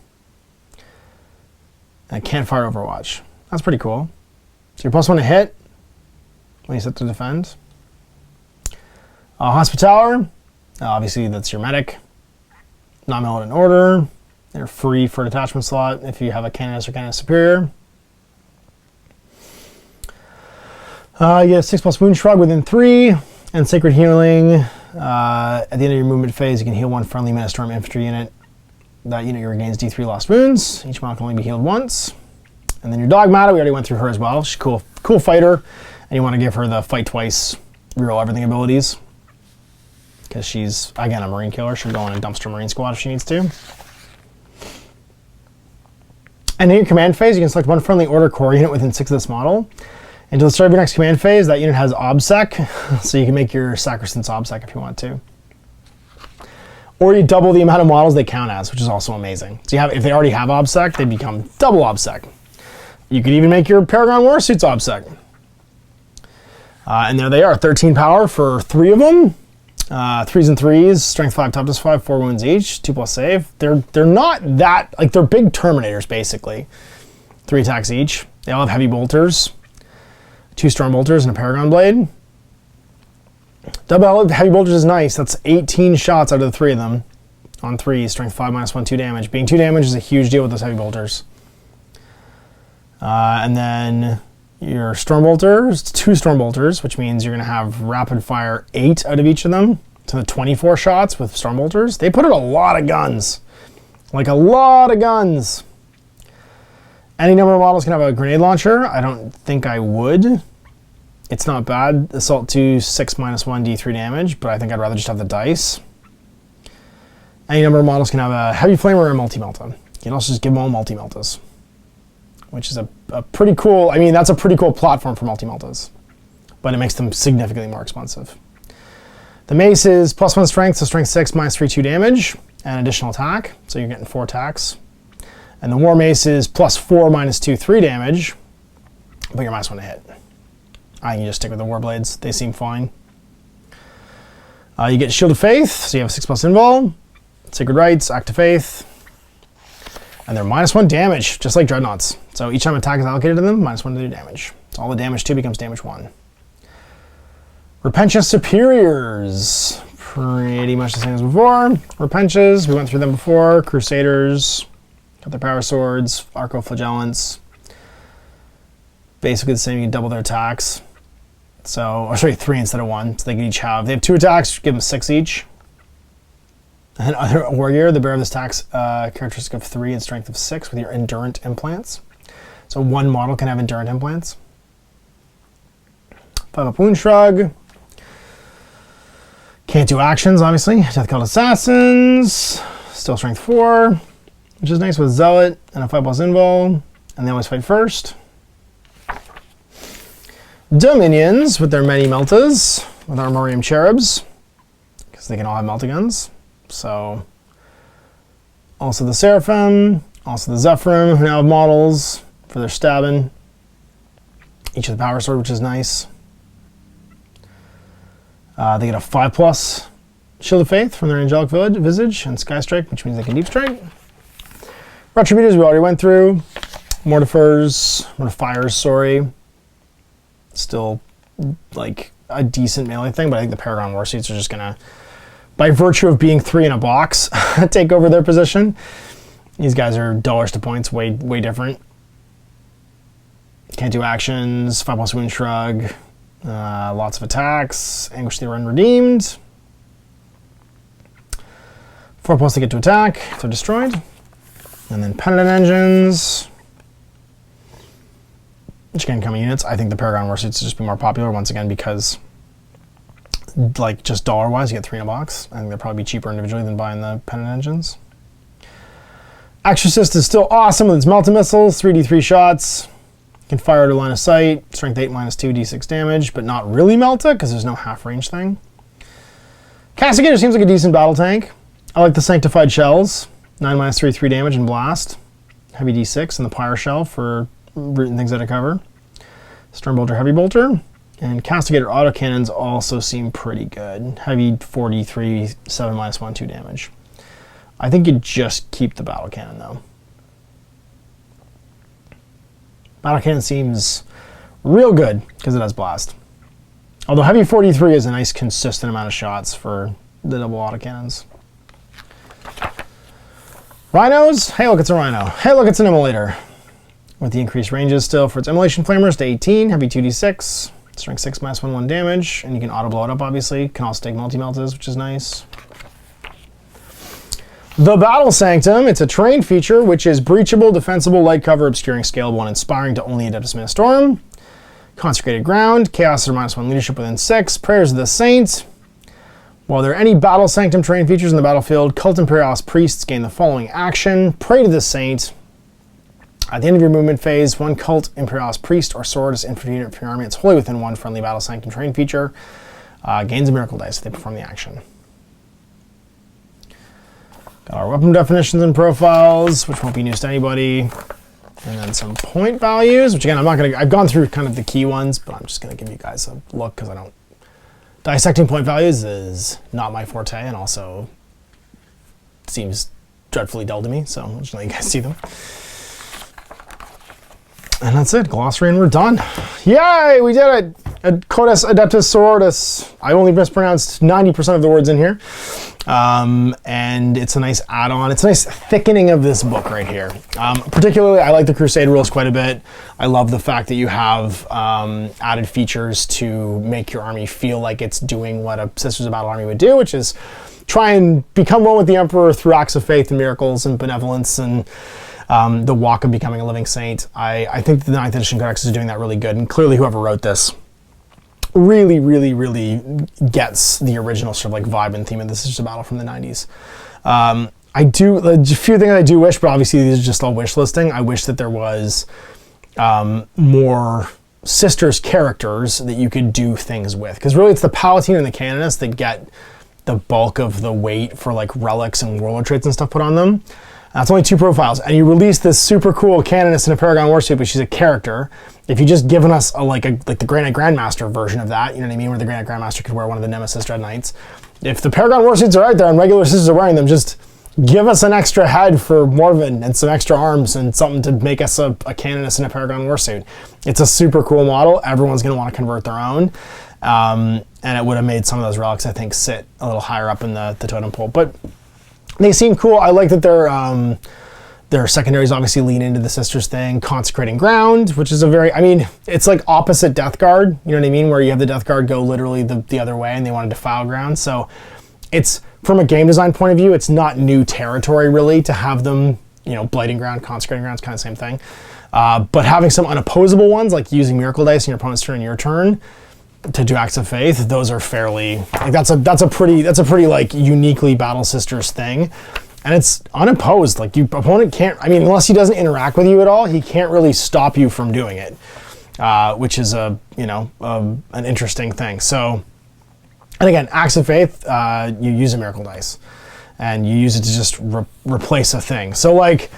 And it can't fire Overwatch. That's pretty cool. So you're +1 to hit when you set to defend. Hospitaller, obviously that's your medic. Non-militant order. They're free for detachment slot if you have a Canonist or Canonist Superior. You get 6+ Wound Shrug within 3, and Sacred Healing. At the end of your movement phase, you can heal 1 friendly Metastorm infantry unit. That unit regains D3 lost wounds. Each model can only be healed once. And then your Dogmata, we already went through her as well. She's a cool fighter, and you want to give her the fight twice, reroll everything abilities. Because she's, again, a Marine killer. She'll go in a dumpster Marine squad if she needs to. And in your command phase, you can select one friendly Order Core unit within 6 of this model. Until the start of your next command phase, that unit has OBSEC, so you can make your Sacristans OBSEC if you want to. Or you double the amount of models they count as, which is also amazing. So if they already have OBSEC, they become double OBSEC. You could even make your Paragon Warsuits OBSEC. And there they are, 13 power for 3 of them. 3s and 3s, strength 5, toughness 5, 4 wounds each, 2+ save. They're not that, like, they're big Terminators, basically. 3 attacks each. They all have heavy bolters. 2 storm bolters and a Paragon Blade. Double heavy bolters is nice. That's 18 shots out of the 3 of them. On 3, strength 5, -1, 2 damage. Being 2 damage is a huge deal with those heavy bolters. And then your storm bolters, 2 storm bolters, which means you're going to have rapid fire 8 out of each of them. To the 24 shots with storm bolters. They put out a lot of guns. Like a lot of guns. Any number of models can have a grenade launcher. I don't think I would. It's not bad. Assault 2, 6 -1 D3 damage, but I think I'd rather just have the dice. Any number of models can have a heavy flamer or a multi-melta. You can also just give them all multi-meltas, which is a pretty cool, I mean, that's a pretty cool platform for multi-meltas, but it makes them significantly more expensive. The mace is +1 strength, so strength 6, -3, 2 damage, and additional attack, so you're getting 4 attacks. And the War Mace is +4, -2, 3 damage, but you're -1 to hit. I can just stick with the Warblades. They seem fine. You get Shield of Faith, so you have a 6+ invul, Sacred Rites, Act of Faith, and they're -1 damage, just like Dreadnoughts. So each time attack is allocated to them, -1 to their damage. So all the damage 2 becomes damage 1. Repentia Superiors, pretty much the same as before. Repentias, we went through them before. Crusaders, got their power swords, Arco Flagellants. Basically the same, you can double their attacks. So, I'll show you 3 instead of 1. So they can each have, they have 2 attacks, give them 6 each. And other warrior, the bearer of this attack's characteristic of 3 and strength of 6 with your Endurant implants. So one model can have Endurant implants. 5-up Wound Shrug. Can't do actions, obviously. Death Cult Assassins. Still strength 4, which is nice with Zealot and a 5+ invul. And they always fight first. Dominions with their many meltas, with Armorium Cherubs, because they can all have melta guns. So, also the Seraphim, also the Zephyrim, who now have models for their stabbing. Each of the Power Sword, which is nice. They get a 5+ Shield of Faith from their Angelic Visage and Sky Strike, which means they can Deep Strike. Retributors we already went through. Mortifiers, sorry. Still, like, a decent melee thing, but I think the Paragon Warsuits are just gonna, by virtue of being 3 in a box, take over their position. These guys are dollars to points, way different. Can't do actions, 5+ Wound Shrug, lots of attacks, Anguish the Unredeemed. 4+ to get to attack if they're destroyed. And then Penitent Engines. Which can come in units. I think the Paragon Warsuits will just be more popular once again because, like, just dollar-wise, you get 3 in a box. I think they'll probably be cheaper individually than buying the Penitent Engines. Exorcist is still awesome with its Melta Missiles, 3d3 shots. You can fire at a line of sight, strength 8, -2, d6 damage, but not really Melta because there's no half-range thing. Castigator seems like a decent battle tank. I like the Sanctified Shells, 9 -3, 3 damage and blast. Heavy d6 and the Pyre Shell for rooting things out of cover. Stormbolter, Heavy Bolter, and Castigator autocannons also seem pretty good. Heavy 43, 7 -1, 2 damage. I think you just keep the battle cannon though. Battle cannon seems real good because it has blast. Although Heavy 43 is a nice consistent amount of shots for the double autocannons. Rhinos, hey look, it's a Rhino. Hey look, it's an Immolator. With the increased ranges still for its Immolation Flamers to 18, heavy 2d6, strength 6 -1, 1 damage, and you can auto blow it up obviously. Can also take multi-meltas, which is nice. The Battle Sanctum, it's a trained feature, which is breachable, defensible, light cover, obscuring, scalable, and inspiring to only Adeptus Mina Storm. Consecrated Ground, Chaos or -1 leadership within 6, Prayers of the Saint. While there are any Battle Sanctum trained features in the battlefield, Cult Imperialis Priests gain the following action. Pray to the Saint. At the end of your movement phase, one Cult Imperialis Priest or Sororitas infantry unit for your army that's wholly within one friendly Battle Sanctum trained feature gains a miracle dice if they perform the action. Got our weapon definitions and profiles, which won't be news to anybody. And then some point values, which again, I've gone through kind of the key ones, but I'm just gonna give you guys a look because dissecting point values is not my forte and also seems dreadfully dull to me, so I'll just let you guys see them. And that's it, glossary, and we're done. Yay, we did it! Codex Adeptus Sororitas. I only mispronounced 90% of the words in here. And it's a nice add-on. It's a nice thickening of this book right here. Particularly, I like the Crusade Rules quite a bit. I love the fact that you have added features to make your army feel like it's doing what a Sisters of Battle army would do, which is try and become one with the Emperor through acts of faith and miracles and benevolence and the walk of becoming a living saint. I think the 9th edition Codex is doing that really good, and clearly whoever wrote this really, really, really gets the original sort of like vibe and theme of this Sisters of Battle from the 90s. A few things I do wish, but obviously these are just all wish listing. I wish that there was more Sisters characters that you could do things with, because really it's the Palpatine and the Canonists that get the bulk of the weight for like relics and warlord traits and stuff put on them. That's only 2 profiles, and you release this super cool Canonist in a Paragon Warsuit, but she's a character. If you just given us like the Grey Knight Grandmaster version of that, you know what I mean, where the Grey Knight Grandmaster could wear one of the Nemesis Dread Knights. If the Paragon Warsuits are out there and regular Sisters are wearing them, just give us an extra head for Morven and some extra arms and something to make us a Canonist in a Paragon Warsuit. It's a super cool model. Everyone's going to want to convert their own. And it would have made some of those relics, I think, sit a little higher up in the totem pole. But they seem cool. I like that their secondaries obviously lean into the Sisters thing. Consecrating Ground, which is it's like opposite Death Guard, you know what I mean? Where you have the Death Guard go literally the other way and they want to defile ground. So it's, from a game design point of view, it's not new territory really to have them, Blighting Ground, Consecrating Ground, it's kind of the same thing. But having some unopposable ones, like using Miracle Dice in your opponent's turn and your turn, to do acts of faith, those are fairly, like that's a pretty like uniquely Battle Sisters thing, and it's unopposed. Like your opponent can't, unless he doesn't interact with you at all, he can't really stop you from doing it, which is an interesting thing. So, and again, acts of faith, you use a Miracle Dice, and you use it to just replace a thing. So like,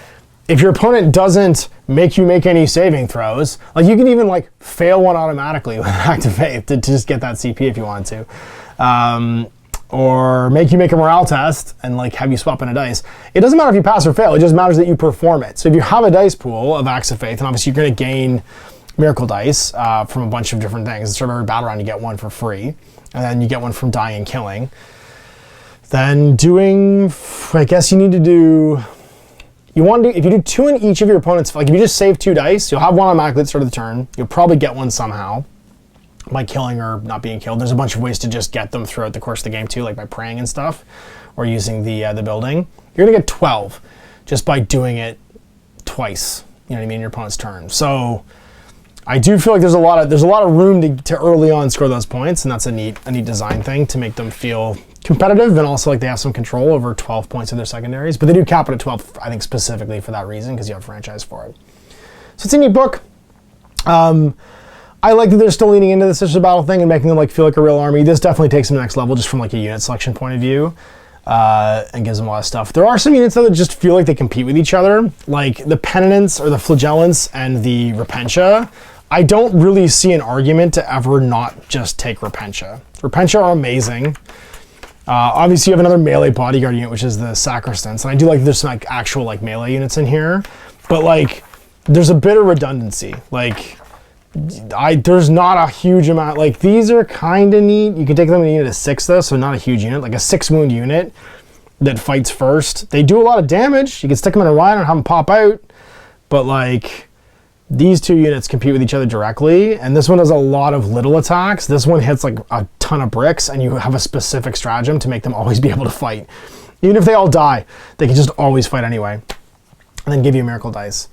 if your opponent doesn't make you make any saving throws, like you can even like fail one automatically with Act of Faith to just get that CP if you want to. Or make you make a morale test and like have you swap in a dice. It doesn't matter if you pass or fail, it just matters that you perform it. So if you have a dice pool of Acts of Faith, and obviously you're gonna gain Miracle Dice from a bunch of different things. Sort of every battle round you get one for free, and then you get one from dying and killing. Then I guess you need to do, if you do 2 in each of your opponent's, like if you just save 2 dice, you'll have one automatically at the start of the turn. You'll probably get one somehow by killing or not being killed. There's a bunch of ways to just get them throughout the course of the game too, like by praying and stuff, or using the building. You're gonna get 12 just by doing it twice, you know what I mean, in your opponent's turn. So I do feel like there's a lot of room to early on score those points, and that's a neat design thing to make them feel competitive, and also like they have some control over 12 points of their secondaries. But they do cap it at 12, I think, specifically for that reason, because you have franchise for it. So it's a neat book. I like that they're still leaning into the Sisters of Battle thing and making them like feel like a real army. This definitely takes them to the next level just from like a unit selection point of view, and gives them a lot of stuff. There are some units though that just feel like they compete with each other, like the Penitents or the Flagellants and the Repentia. I don't really see an argument to ever not just take Repentia. Repentia are amazing. Obviously you have another melee bodyguard unit, which is the Sacristans, and I do like there's some like actual like melee units in here, but like there's a bit of redundancy. Like there's not a huge amount, like these are kind of neat. You can take them in a unit of 6 though, so not a huge unit, like a 6 wound unit that fights first. They do a lot of damage. You can stick them in a Rhino and have them pop out, but like these 2 units compete with each other directly, and this one does a lot of little attacks. This one hits like a ton of bricks, and you have a specific stratagem to make them always be able to fight. Even if they all die, they can just always fight anyway. And then give you miracle dice.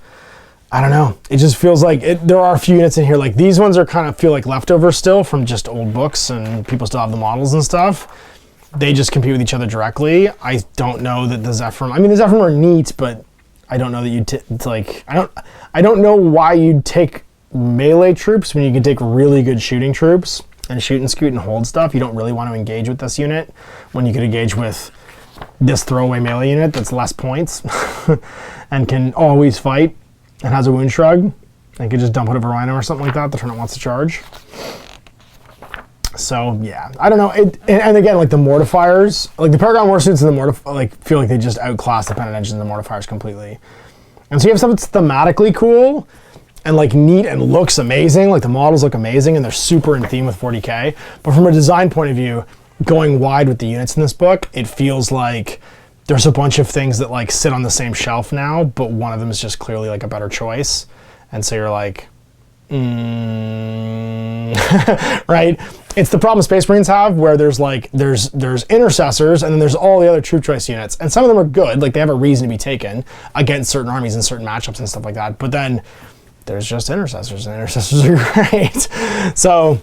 I don't know. It just feels like there are a few units in here. Like these ones are kind of feel like leftovers still from just old books, and people still have the models and stuff. They just compete with each other directly. I don't know that the Zephyr. I mean, the Zephyr are neat, but I don't know that you'd like. I don't know why you'd take melee troops when you can take really good shooting troops and shoot and scoot and hold stuff. You don't really want to engage with this unit when you could engage with this throwaway melee unit that's less points and can always fight. And has a wound shrug, and can just dump it over Rhino or something like that the turn it wants to charge. So yeah, I don't know. And again, like the mortifiers, like the Paragon Warsuits and the like feel like they just outclass the Pennant Engines and the mortifiers completely. And so you have stuff that's thematically cool and like neat and looks amazing. Like the models look amazing and they're super in theme with 40k. But from a design point of view, going wide with the units in this book, it feels like there's a bunch of things that like sit on the same shelf now, but one of them is just clearly like a better choice. And so you're like, right? It's the problem Space Marines have where there's intercessors and then there's all the other troop choice units. And some of them are good, like they have a reason to be taken against certain armies and certain matchups and stuff like that. But then there's just intercessors and intercessors are great. So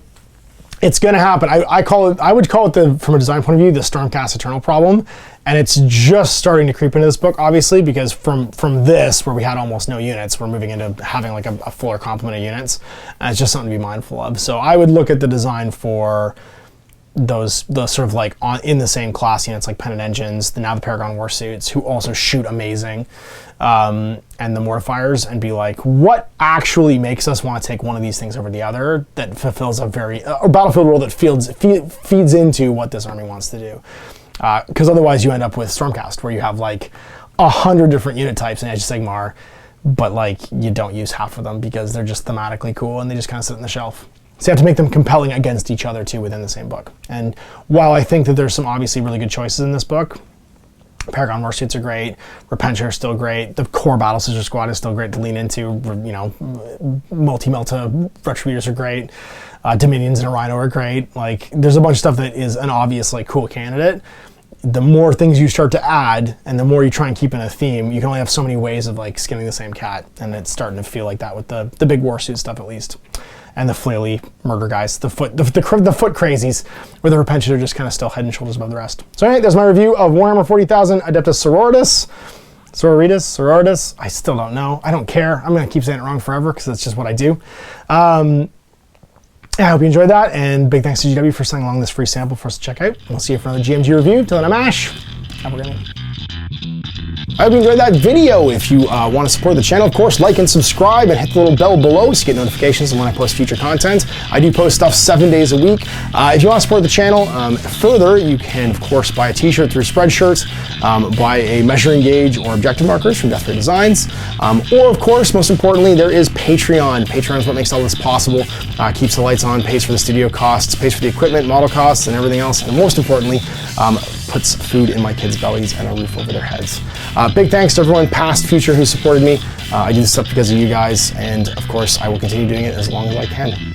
it's gonna happen. I would call it from a design point of view, the Stormcast Eternal problem. And it's just starting to creep into this book, obviously, because from this, where we had almost no units, we're moving into having like a fuller complement of units. And it's just something to be mindful of. So I would look at the design for the sort of like in the same class units like Pennant Engines, now the Paragon Warsuits, who also shoot amazing, and the Mortifiers, and be like, what actually makes us want to take one of these things over the other that fulfills a battlefield rule that feeds into what this army wants to do. Because otherwise you end up with Stormcast, where you have like 100 different unit types in Age of Sigmar, but like you don't use half of them because they're just thematically cool and they just kind of sit on the shelf. So you have to make them compelling against each other too within the same book. And while I think that there's some obviously really good choices in this book, Paragon Warsuits are great, Repentia are still great, the core Battle Scissor Squad is still great to lean into, you know, Multi-Melta Retributors are great, Dominions and a Rhino are great. Like there's a bunch of stuff that is an obvious like cool candidate. The more things you start to add and the more you try and keep in a theme, you can only have so many ways of like skinning the same cat, and it's starting to feel like that with the big Warsuit stuff at least. And the flaily murder guys, the foot crazies, where the Repentia are just kind of still head and shoulders above the rest. So anyway, there's my review of Warhammer 40,000 Adepta Sororitas. I still don't know. I don't care. I'm gonna keep saying it wrong forever because that's just what I do. I hope you enjoyed that, and big thanks to GW for sending along this free sample for us to check out. We'll see you for another GMG review. Till then, I'm Ash. Have a great night. I hope you enjoyed that video. If you want to support the channel, of course, like and subscribe and hit the little bell below so you get notifications when I post future content. I do post stuff 7 days a week. If you want to support the channel further, you can, of course, buy a t-shirt through Spreadshirt, buy a measuring gauge or objective markers from Death Ray Designs, or, of course, most importantly, there is Patreon. Patreon is what makes all this possible, keeps the lights on, pays for the studio costs, pays for the equipment, model costs, and everything else, and most importantly, puts food in my kids' bellies and a roof over their heads. Big thanks to everyone, past, future, who supported me. I do this stuff because of you guys, and of course, I will continue doing it as long as I can.